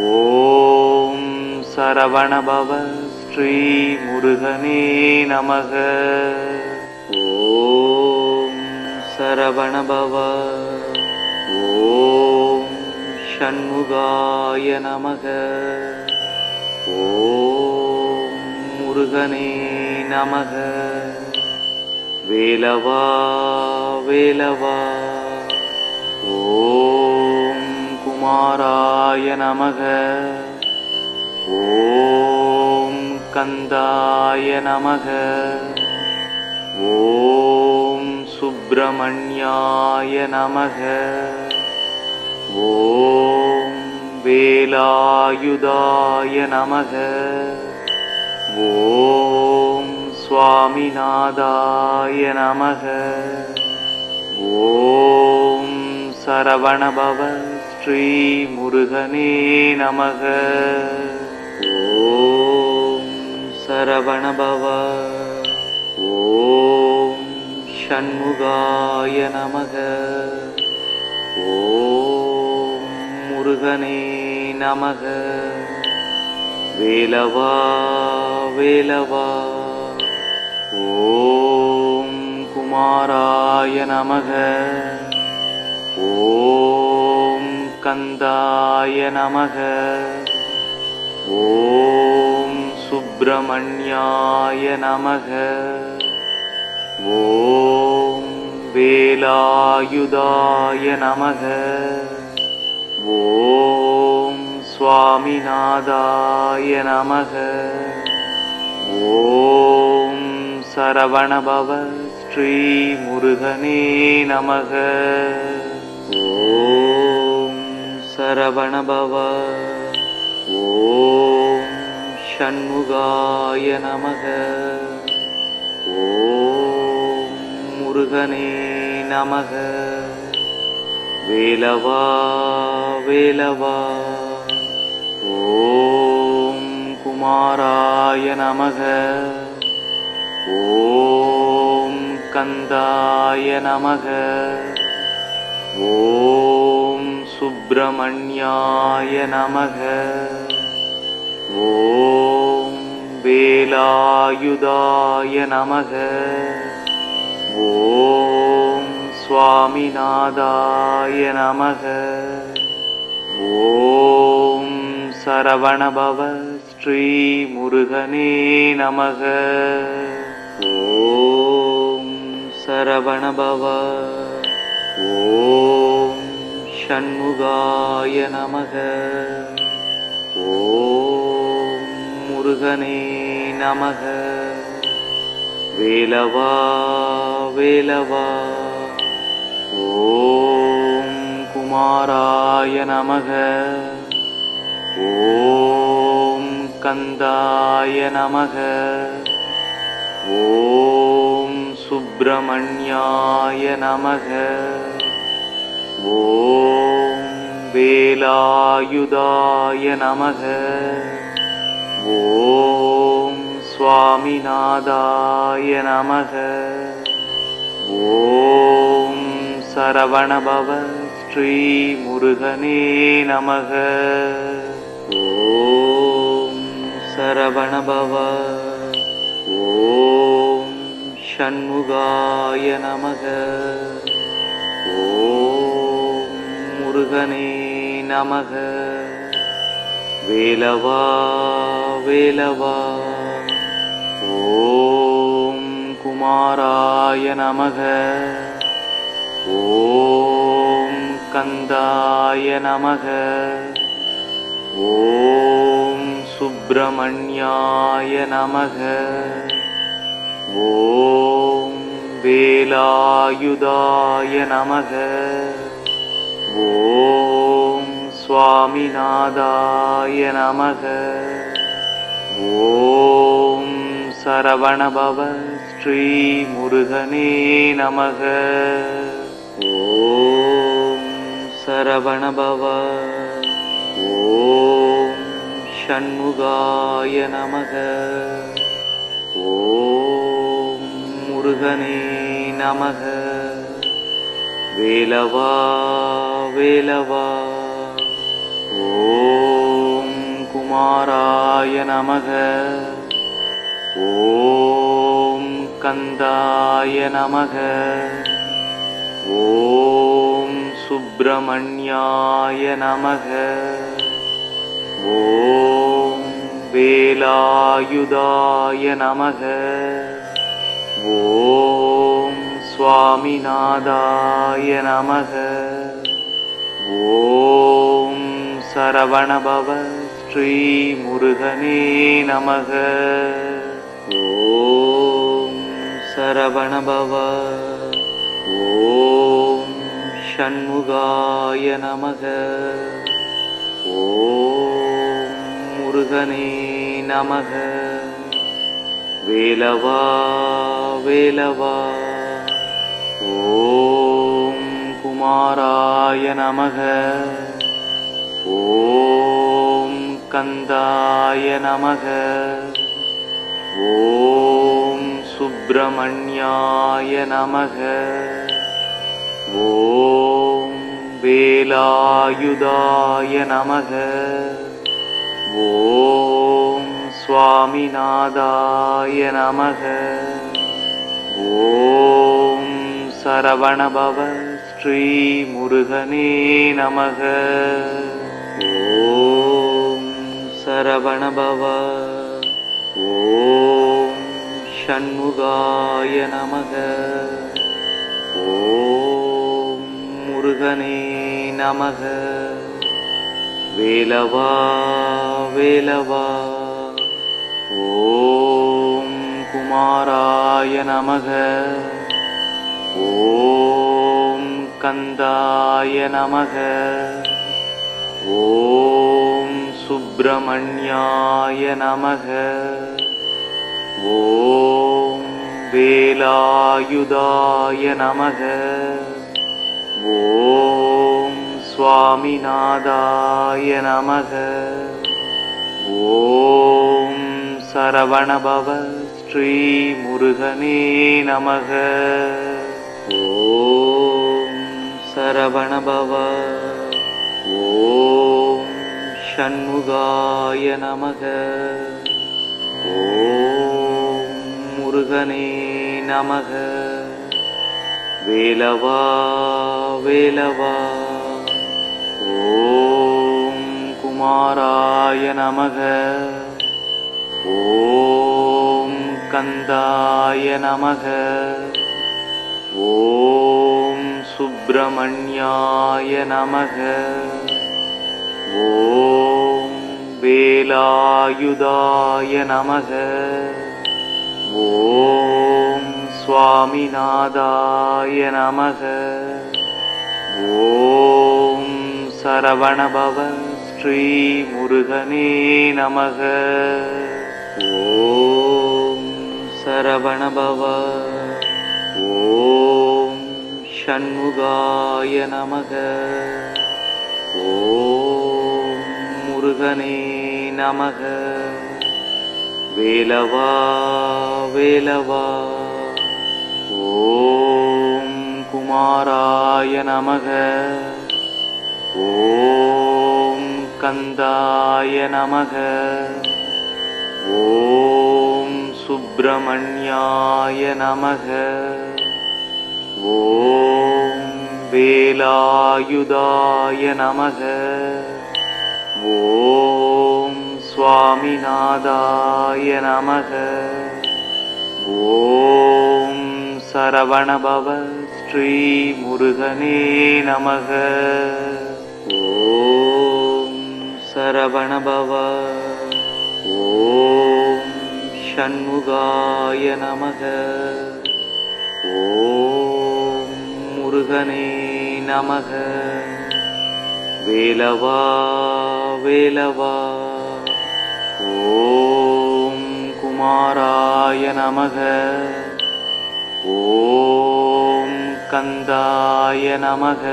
ஓம் சரவணபவ ஸ்ரீ முருகனே நமக. ஓம் சரவணபவ. ஓம் ஷண்முகாய நமக. ஓம் முருகனே நமக. வேலவா வேலவா. ஓம் குமாராய நமக. ஓம் கந்தாய நமக. ஓம் சுப்பிரமணியாய நமக. ஓம் வேலாயுதாய நமக. ஓம் சுவாமிநாதாய நமக. ஓம் சரவணபவ ஸ்ரீ முருகனே நமக. ஓம் சரவணபவ. ஓம் ஷண்முகாய நமக. ஓம் முருகனே நமக. வேலவா வேலவா. ஓம் குமாராய நமக. ஓம் கந்தாய நமக. ஓம் சுப்பிரமணியாய நமக. ஓம் வேலாயுதாய நமக. ஓம் சுவாமிநாதாய நமக. ஓம் சரவணபவ ஸ்ரீ முருகனே நமக. ஓம் சரவணபவ. ஓம் ஷண்முகாய நமக. ஓம் முருகனே நமக. வேலவா வேலவா. ஓம் குமாராய நமக. ஓம் கந்தாய நமக. ஓம் சுப்பிரமணியாய நமக. ஓம் வேலாயுதாய நமக. ஓம் சுவாமிநாதாய நமக. ஓம் சரவணபவ ஸ்ரீ முருகனே நமக. ஓம் சரவணபவ. ஓம் ஷண்முகாய நமக. ஓம் முருகனே நமக. வேலவா வேலவா. ஓம் குமாராய நமக. ஓம் கந்தாய நமக. ஓம் சுப்பிரமணியாய நமக. ஓம் வேலாயுதாய நமக. ஓம் சுவாமிநாதாய நமக. ஓம் சரவணபவ ஸ்ரீ முருகனே நமக. ஓம் சரவணபவ. ஓம் ஷண்முகாய நமக. ஓம் முருகனே நமக. வேலவா வேலவா. ஓம் குமாராய நமக. ஓம் கந்தாய நமக. ஓம் சுப்பிரமணியாய நமக. ஓம் வேலாயுதாய நமக. ஓம் சுவாமிநாதாய நமக. ஓம் சரவணபவ ஸ்ரீ முருகனே நமக. ஓம் சரவணபவ. ஓம் ஷண்முகாய நமக. ஓம் முருகனே நமக. வேலவா வேலவா. ஓம் குமாராய நமக. ஓம் கந்தாய நமக. ஓம் சுப்பிரமணியாய நமக. ஓம் வேலாயுதாய நமக. ஓம் சுவாமிநாதாய நமக. ஓம் சரவணபவ ஸ்ரீ முருகனே நமக. ஓம் சரவணபவ. ஓம் ஷண்முகாய நமக. ஓம் முருகனே நமக. வேலவா வேலவா. ஓம் குமாராய நமக. ஓம் கந்தாய நமக. ஓம் சுப்பிரமணியாய நமக. ஓம் வேலாயுதாய நமக. ஓம் சுவாமிநாதாய நமக. ஓம் சரவணபவ ஸ்ரீ முருகனே நமக. ஓம் சரவணபவ. ஓம் ஷண்முகாய நமக. ஓம் முருகனே நமக. வேலவா வேலவா. ஓம் குமாராய நமக. ஓம் கந்தாய நமக. ஓம் சுப்பிரமணியாய நமக. ஓம் வேலாயுதாய நமக. ஓம் சுவாமிநாதாய நமக. ஓம் சரவணபவ ஸ்ரீ முருகனே நமக. ஓம் சரவணபவ. ஓம் ஷண்முகாய நமக. ஓம் முருகனே நமக. வேலவா வேலவா. ஓம் குமாராய நமக. ஓம் கந்தாய நமக. ஓம் சுப்பிரமணியாய நமக. ஓம் வேலாயுதாய நமக. ஓம் சுவாமிநாதாய நமக. ஓம் சரவணபவ ஸ்ரீ முருகனே நமக. ஓம் சரவணபவ. ஓம் ஷண்முகாய நமக. ஓம் முருகனே நமக. வேலவா வேலவா. ஓம் குமாராய நமக. ஓம் கந்தாய நமக. ஓம் சுப்பிரமணியாய நமக. ஓம் வேலாயுதாய நமக. ஓம் சுவாமிநாதாய நமக. ஓம் சரவணபவ ஸ்ரீ முருகனே நமக. ஓம் சரவணபவ. ஓம் ஷண்முகாய நமக. ஓம் முருகனே நமக. வேலவா வேலவா. ஓம் குமாராய நமக. ஓம் கந்தாய நமக.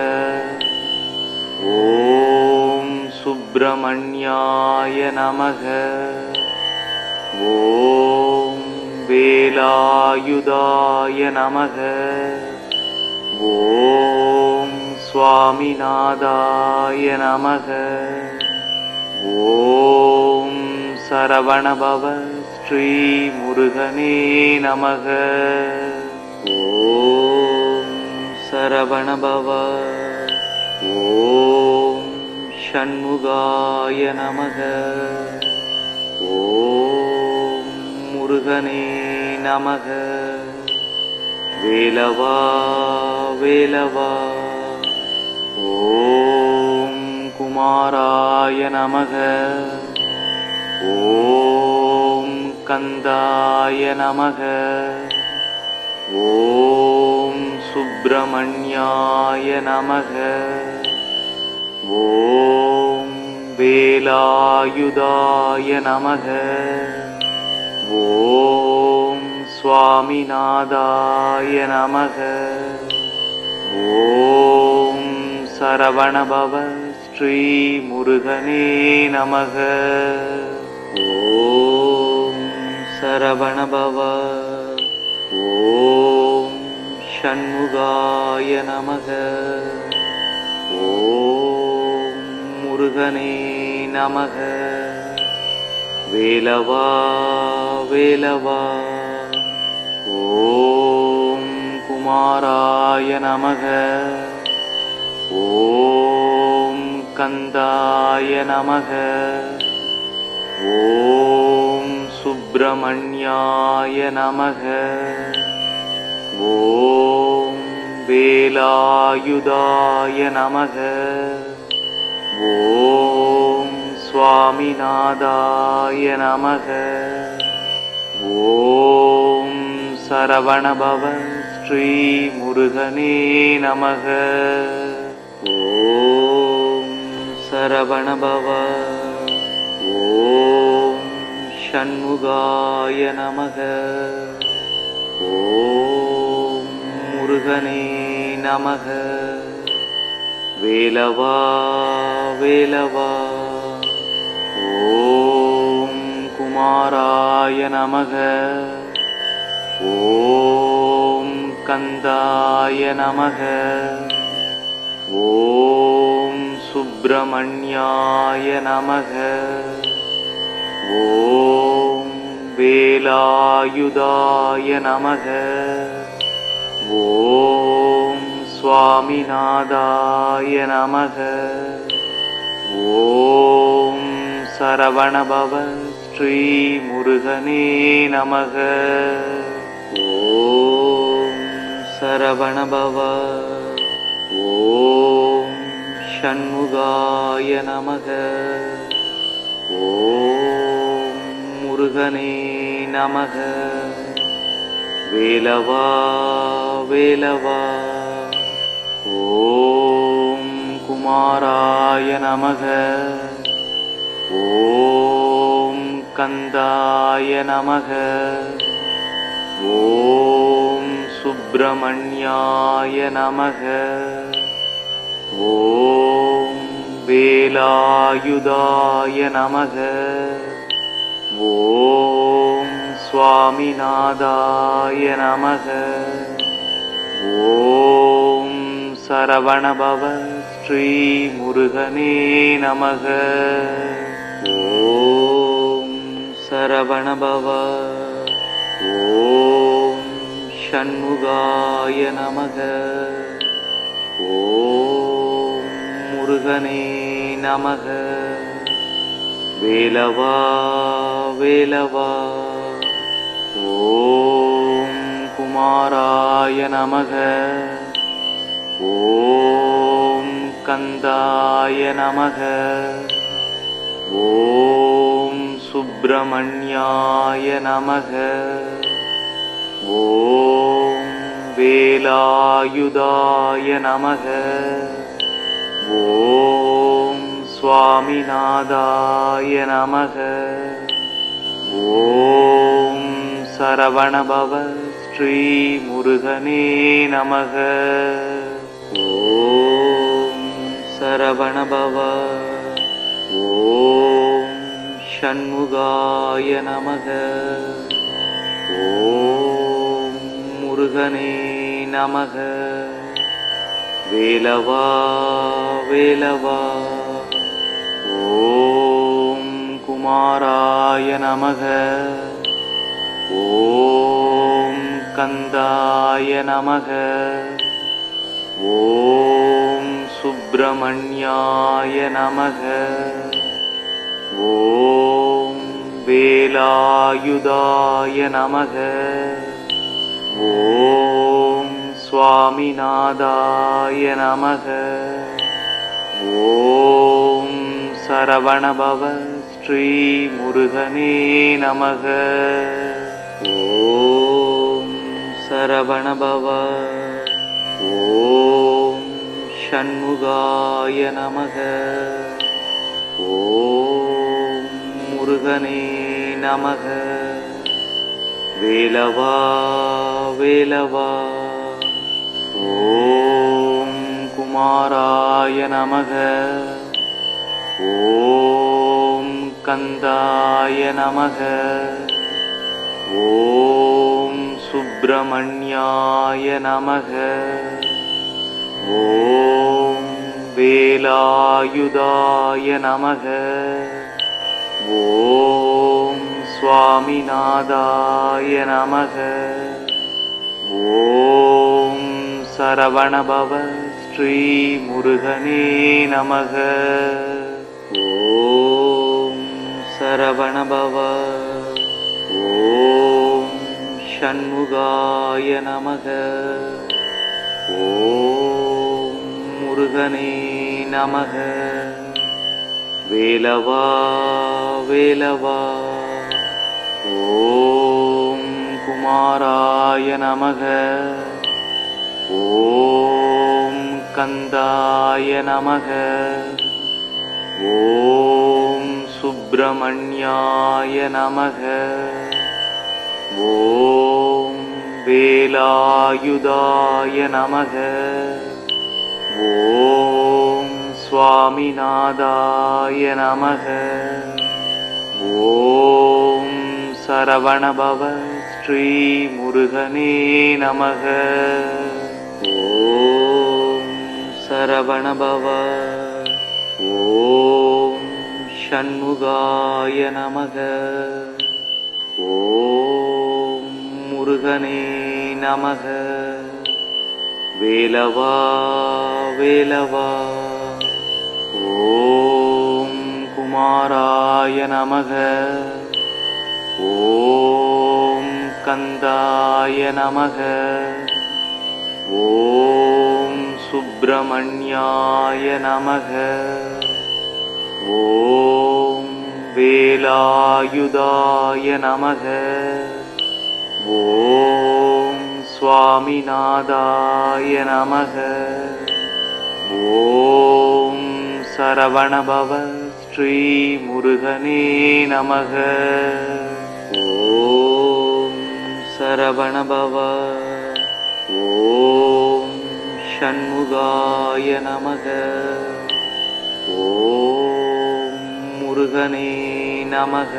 ஓம் சுப்பிரமணியாய நமக. ஓம் வேலாயுதாய நமக. ஓம் சுவாமிநாதாய நமக. ஓம் சரவணபவ ஸ்ரீ முருகனே நமக. ஓம் சரவணபவ. ஓம் ஷண்முகாய நமக. ஓம் முருகனே நமக. வேலவா வேலவா. ஓம் குமாராய நமக. ஓம் கந்தாய நமக. ஓம் சுப்பிரமணியாய நமக. ஓம் வேலாயுதாய நமக. ஓம் சுவாமிநாதாய நமக. ஓம் சரவணபவ ஸ்ரீ முருகனே நமக. ஓம் சரவணபவ. ஓம் ஷண்முகாய நமக. ஓம் முருகனே நமக. வேலவா வேலவா. ஓம் குமாராய நமக. ஓம் கந்தாய நமக. ஓம் சுப்பிரமணியாய நமக. ஓம் வேலாயுதாய நமக. ஓம் சுவாமிநாதாய நமக. ஓம் சரவணபவ ஸ்ரீ முருகனே நமக. ஓம் சரவணபவ. ஓம் ஷண்முகாய நமக. ஓம் முருகனே நமக. வேலவா வேலவா. ஓம் குமாராய நமக. ஓம் கந்தாய நமக. ஓம் சுப்பிரமணியாய நமக. ஓம் வேலாயுதாய நமக. ஓம் சுவாமிநாதாய நமக. ஓம் சரவணபவ ஸ்ரீ முருகனே நமக. ஓம் சரவணபவ. ஓம் ஷண்முகாய நமக. ஓம் முருகனே நமக. வேலவா வேலவா. ஓம் குமாராய நமக. ஓம் கந்தாய நமக. ஓம் சுப்பிரமணியாய நமக. ஓம் வேலாயுதாய நமக. ஓம் சுவாமிநாதாய நமக. ஓம் சரவணபவ ஸ்ரீ முருகனே நமக. ஓம் சரவணபவ. ஓம் ஷண்முகாய நமக. ஓம் முருகனே நமக. வேலவா வேலவா. ஓம் குமாராய நமக. ஓம் கந்தாய நமக. ஓம் சுப்பிரமணியாய நமக. ஓம் வேலாயுதாய நமக. ஓம் சுவாமிநாதாய நமக. ஓம் சரவணபவ ஸ்ரீ முருகனே நமக. ஓம் சரவணபவ. ஓம் ஷண்முகாய நமக. ஓம் முருகனே நமக. வேலவா வேலவா. ஓம் குமாராய நமக. ஓம் கந்தாய நமக. ஓம் சுப்பிரமணியாய நமக. ஓம் வேலாயுதாய நமக. ஓம் சுவாமிநாதாய நமக. ஓம் சரவணபவ ஸ்ரீ முருகனே நமக. ஓம் சரவணபவ. ஓம் ஷண்முகாய நமக. ஓம் முருகனே நமக. வேலவா வேலவா. ஓம் குமாராய நமக. ஓம் கந்தாய நமக. ஓம் சுப்பிரமணியாய நமக. ஓம் வேலாயுதாய நமக. ஓம் சுவாமிநாதாய நமக. ஓம் சரவணபவ ஸ்ரீ முருகனே நமக. ஓம் சரவணபவ. ஓம் ஷண்முகாய நமக. ஓம் முருகனே நமக. வேலவா வேலவா. ஓம் குமாராய நமக. ஓம் கந்தாய நமக. ஓம் சுப்பிரமணியாய நமக. ஓம் வேலாயுதாய நமக. ஓம் சுவாமிநாதாய நமக. ஓம் சரவணபவ ஸ்ரீ முருகனே நமக. ஓம் சரவணபவ. ஓம் ஷண்முகாய நமக. ஓம் முருகனே நமக. வேலவா வேலவா. ஓம் குமாராய நமக. ஓம் கந்தாய நமக. ஓம் சுப்பிரமணியாய நமக. ஓம் வேலாயுதாய நமக. ஓம் சுவாமிநாதாய நமக. ஓம் சரவணபவ ஸ்ரீ முருகனே நமக. ஓம் சரவணபவ. ஓம் ஷண்முகாய நமக. ஓம் முருகனே நமக.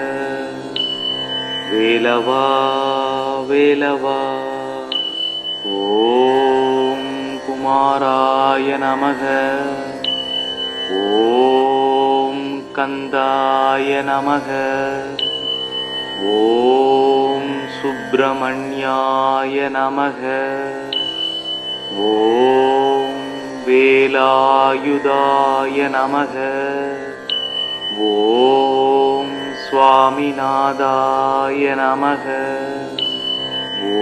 வேலவா வேலவா. ஓம் குமாராய நமக. ஓம் கந்தாய நமக. ஓம் சுப்பிரமணியாய நமக. ஓம் வேலாயுதாய நமக. ஓம் சுவாமிநாதாய நமக.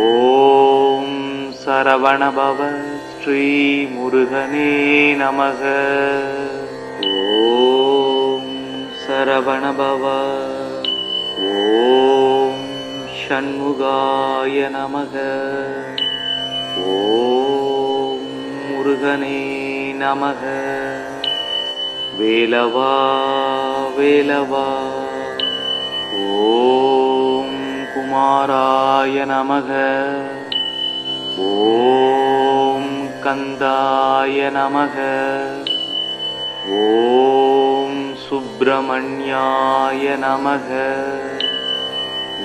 ஓம் சரவணபவ ஸ்ரீ முருகனே நமக. ஓம் சரவணபவ. ஓம் ஷண்முகாய நமக. ஓம் முருகனே நமக. வேலவா வேலவா. ஓம் குமாராய நமக. ஓம் கந்தாய நமக. ஓம் சுப்பிரமணியாய நமக.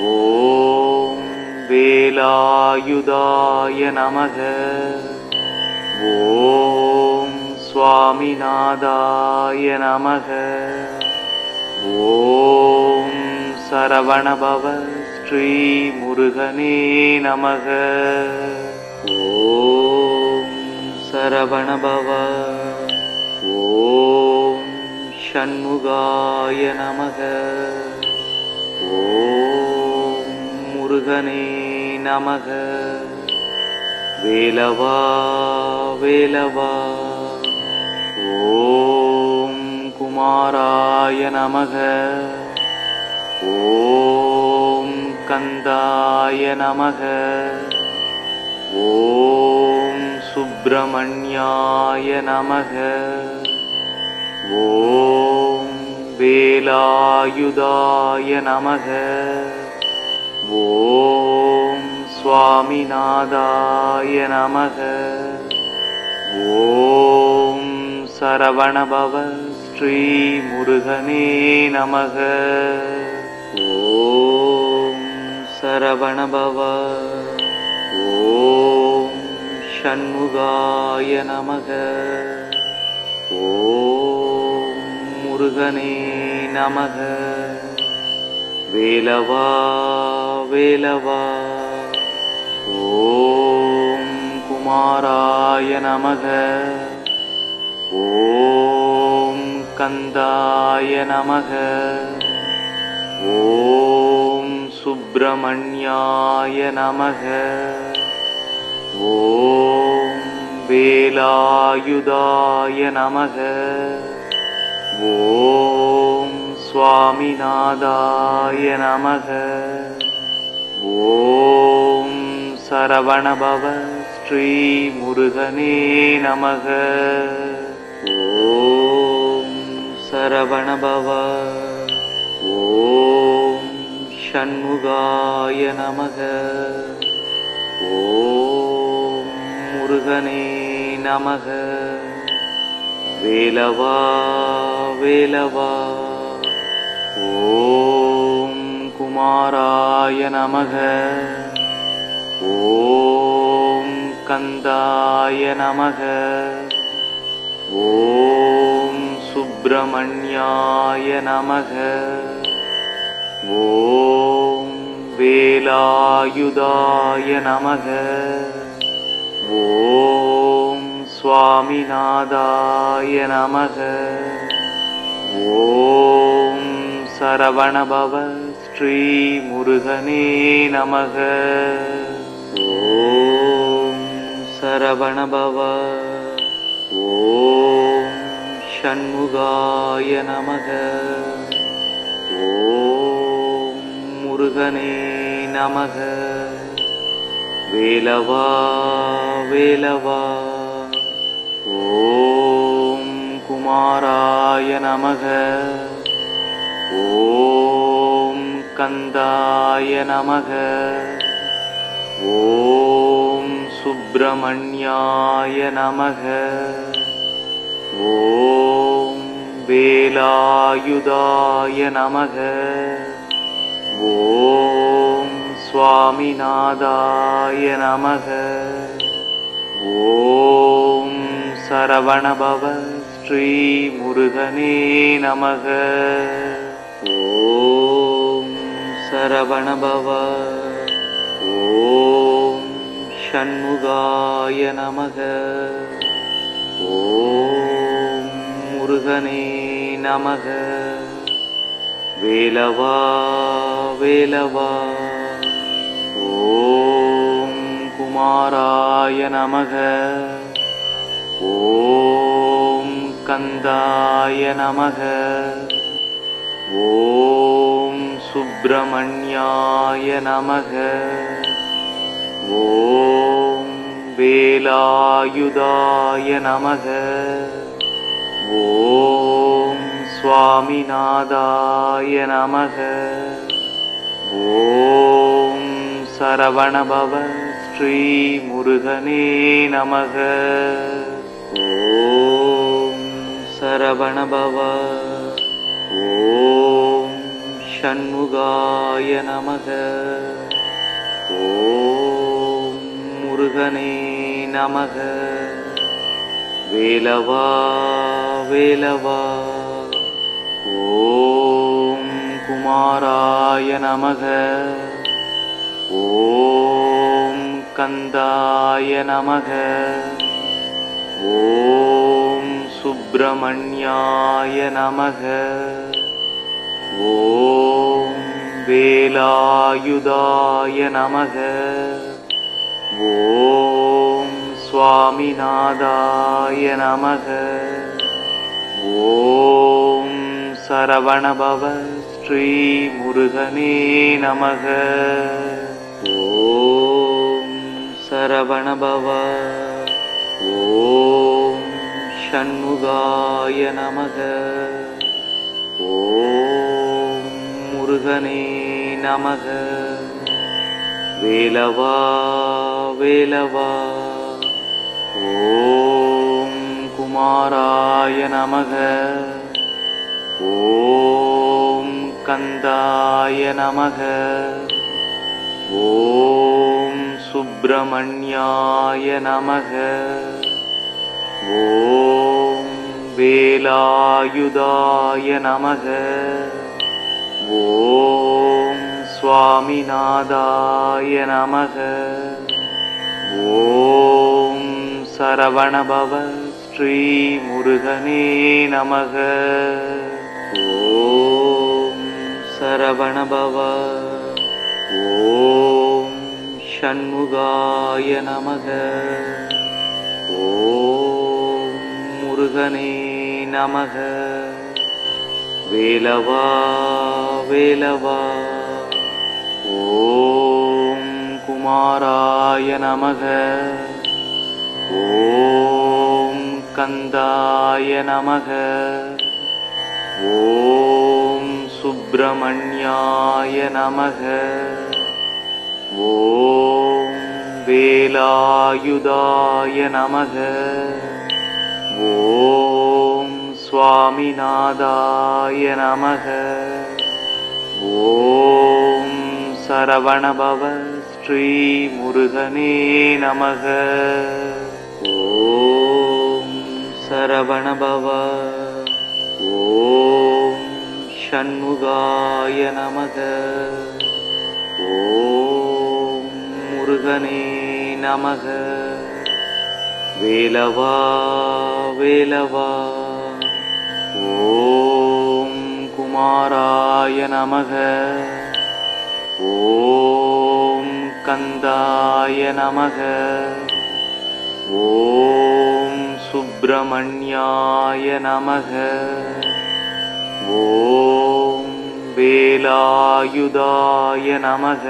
ஓம் வேலாயுதாய நமக. ஓம் சுவாமிநாதாய நமக. ஓம் சரவணபவ ஸ்ரீ முருகனே நமக. ஓம் சரவணபவ. ஓம் ஷண்முகாய நமக. ஓம் முருகனே நமக. வேலவா வேலவா. ஓம் குமாராய நமக. ஓம் கந்தாய நமக. ஓம் சுப்பிரமணியாய நமக. ஓம் வேலாயுதாய நமக. ஓம் சுவாமிநாதாய நமக. ஓம் சரவணபவ ஸ்ரீ முருகனே நமக. ஓம் சரவணபவ. ஓம் ஷண்முகாய நமக. ஓம் முருகனே நமக. வேலவா வேலவா. ஓம் குமாராய நமக. ஓம் கந்தாய நமக. ஓம் சுப்பிரமணியாய நமக. ஓம் வேலாயுதாய நமக. ஓம் சுவாமிநாதாய நமக. ஓம் சரவணபவ ஸ்ரீ முருகனே நமக. ஓம் சரவணபவ. ஓம் ஷண்முகாய நமக. ஓம் முருகனே நமக. வேலவா வேலவா. ஓம் குமாராய நமக. ஓம் கந்தாய நமக. ஓம் சுப்பிரமணியாய நமக. ஓம் வேலாயுதாய நமக. ஓம் சுவாமிநாதாய நமக. ஓம் சரவணபவ ஸ்ரீ முருகனே நமக. ஓம் சரவணபவ. ஓம் ஷண்முகாய நமக. ஓம் முருகனே நமக. வேலவா வேலவா. ஓம் குமாராய நமக. ஓம் கந்தாய நமக. ஓம் சுப்பிரமணியாய நமக. ஓம் வேலாயுதாய நமக. ஓம் சுவாமிநாதாய நமக. ஓம் சரவணபவ ஸ்ரீ முருகனே நமக. ஓம் சரவணபவ. ஓம் ஷண்முகாய நமக. ஓம் முருகனே நமக. வேலவா வேலவா. ஓம் குமாராய நமக. ஓம் கந்தாய நமக. ஓம் சுப்பிரமணியாய நமக. ஓம் வேலாயுதாய நமக. ஓம் சுவாமிநாதாய நமக. ஓம் சரவணபவ ஸ்ரீ முருகனே நமக. ஓம் சரவணபவ. ஓம் ஷண்முகாய நமக. ஓம் முருகனே நமக. வேலவா வேலவா. ஓம் குமாராய நமக. ஓம் கந்தாய நமக. ஓம் சுப்பிரமணியாய நமக. ஓம் வேலாயுதாய நமக. ஓம் சுவாமிநாதாய நமக. ஓம் சரவணபவ ஸ்ரீ முருகனே நமக. ஓம் சரவணபவ. ஓம் ஷண்முகாய நமக. ஓம் முருகனே நமக. வேலவா வேலவா. ஓம் குமாராய நமக. ஓம் கந்தாய நமக. ஓம் சுப்பிரமணியாய நமக. ஓம் வேலாயுதாய நமக. ஓம் சுவாமிநாதாய நமக. ஓம் சரவணபவ ஸ்ரீ முருகனே நமக. ஓம் சரவணபவ. ஓம் ஷண்முகாய நமக. ஓம் முருகனே நமக. வேலவா வேலவா. ஓம் குமாராய நமக. ஓம் கந்தாய நமக. ஓம் சுப்பிரமணியாய நமக. ஓம் வேலாயுதாய நமக. ஓம் சுவாமிநாதாய நமக. ஓம் சரவணபவ ஸ்ரீ முருகனே நமக. ஓம் சரவணபவ. ஓம் ஷண்முகாய நமக. ஓம் முருகனே நமக. வேலவா வேலவா. ஓம் குமாராய நமக. ஓம் கந்தாய நமக. ஓம் சுப்பிரமணியாய நமக. ஓம் வேலாயுதாய நமக.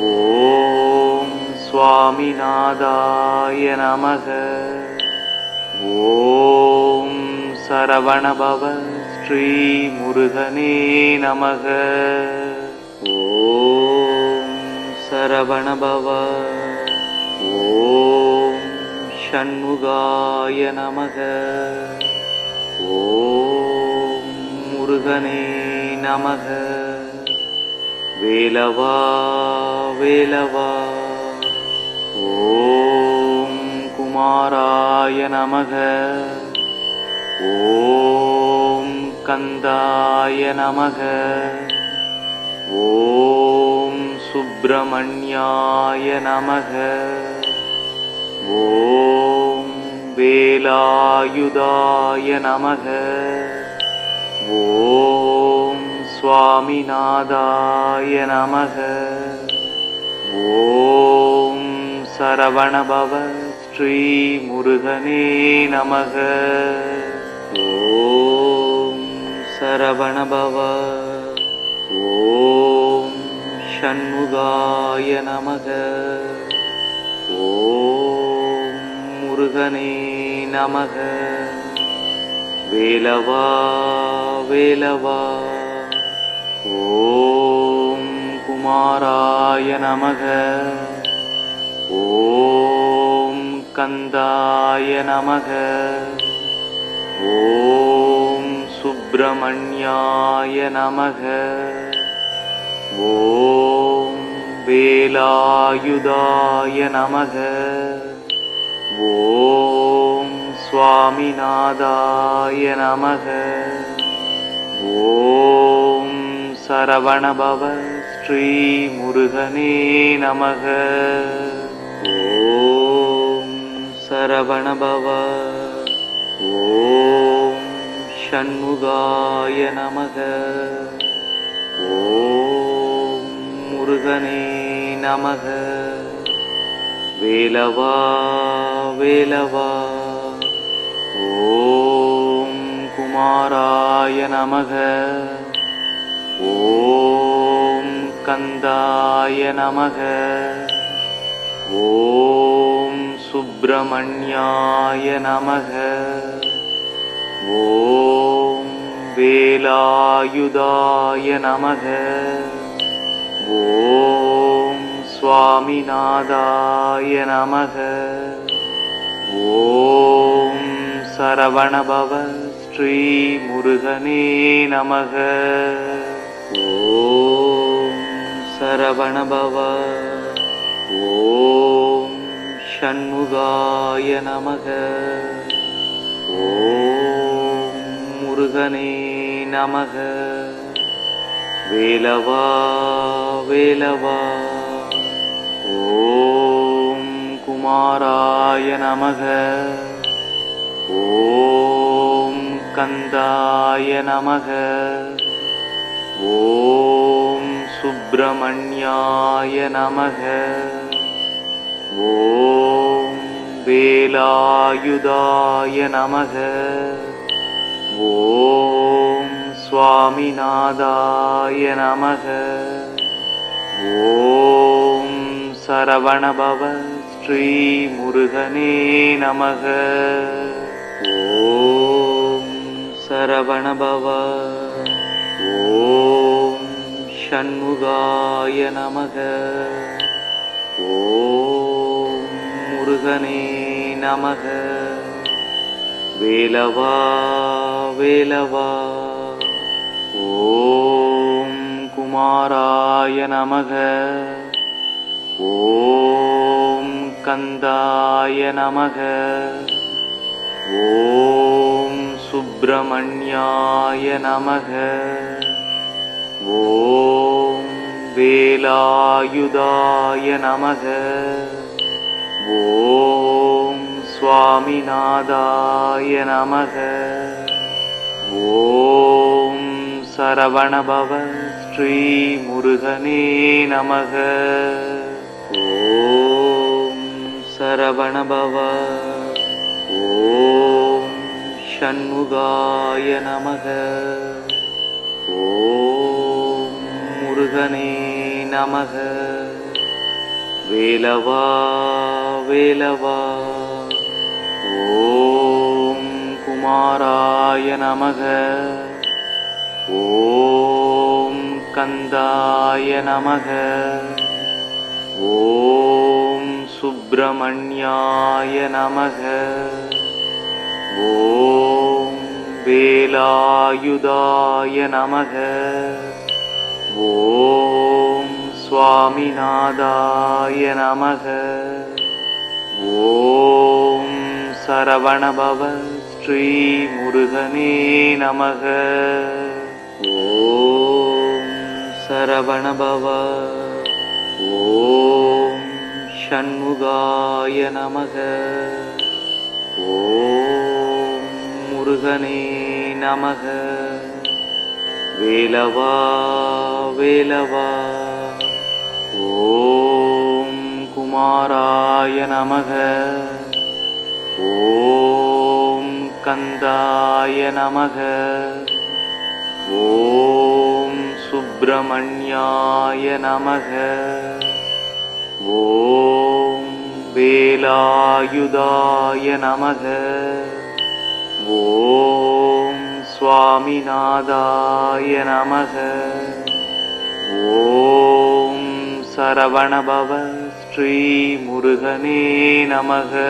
ஓம் சுவாமிநாதாய நமக. ஓம் சரவணபவ ஸ்ரீ முருகனே நமக. ஓம் சரவணபவ. ஓம் ஷண்முகாய நமக. ஓம் முருகனே நமக. வேலவா வேலவா. ஓம் குமாராய நமக. ஓம் கந்தாய நமக. ஓம் சுப்பிரமணியாய நமக. ஓம் வேலாயுதாய நமக. ஓம் சுவாமிநாதாய நமக. ஓம் சரவணபவ ஸ்ரீ முருகனே நமக. ஓம் சரவணபவ. ஓம் ஷண்முகாய நமக. ஓம் முருகனே நமக. வேலவா வேலவா. ஓம் குமாராய நமக. ஓம் கந்தாய நமக. ஓம் சுப்பிரமணியாய நமக. ஓம் வேலாயுதாய நமக. ஓம் சுவாமிநாதாய நமக. ஓம் சரவணபவ ஸ்ரீ முருகனே நமக. ஓம் சரவணபவ. ஓம் ஷண்முகாய நமக. ஓம் முருகனே நமக. வேலவா வேலவா. ஓம் குமாராய நமக. ஓம் கந்தாய நமக. ஓம் சுப்பிரமணியாய நமக. ஓம் வேலாயுதாய நமக. ஓம் சுவாமிநாதாய நமக. ஓம் சரவணபவ ஸ்ரீ முருகனே நமக. ஓம் சரவணபவ. ஓம் ஷண்முகாய நமக. ஓம் முருகனே நமக. வேலவா வேலவா. ஓம் குமாராய நமக. ஓம் கந்தாய நமக. ஓம் சுப்பிரமணியாய நமக. ஓம் வேலாயுதாய நமக. ஓம் சுவாமிநாதாய நமக. ஓம் சரவணபவ ஸ்ரீ முருகனே நமக. ஓம் சரவணபவ. ஓம் ஷண்முகாய நமக. ஓம் முருகனே நமக. வேலவா வேலவா. ஓம் குமாராய நமக. ஓம் கந்தாய நமக. ஓம் சுப்பிரமணியாய நமக. ஓம் வேலாயுதாய நமக. ஓம் சுவாமிநாதாய நமக. ஓம் சரவணபவ ஸ்ரீ முருகனே நமக. ஓம் சரவணபவ. ஓம் ஷண்முகாய நமக. ஓம் முருகனே நமக. வேலவா வேலவா. ஓம் குமாராய நமக. ஓம் கந்தாய நமக. ஓம் சுப்பிரமணியாய நமக. ஓம் வேலாயுதாய நமக. ஓம் சுவாமிநாதாய நமக. ஓம் சரவணபவ ஸ்ரீ முருகனே நமக. ஓம் சரவணபவ. ஓம் ஷண்முகாய நமக. ஓம் முருகனே நமக. வேலவா வேலவா. ஓம் குமாராய நமக. ஓம் கந்தாய நமக. ஓம் சுப்பிரமணியாய நமக. ஓம் வேலாயுதாய நமக. ஓம் சுவாமிநாதாய நமக. ஓம் சரவணபவ ஸ்ரீ முருகனே நமக.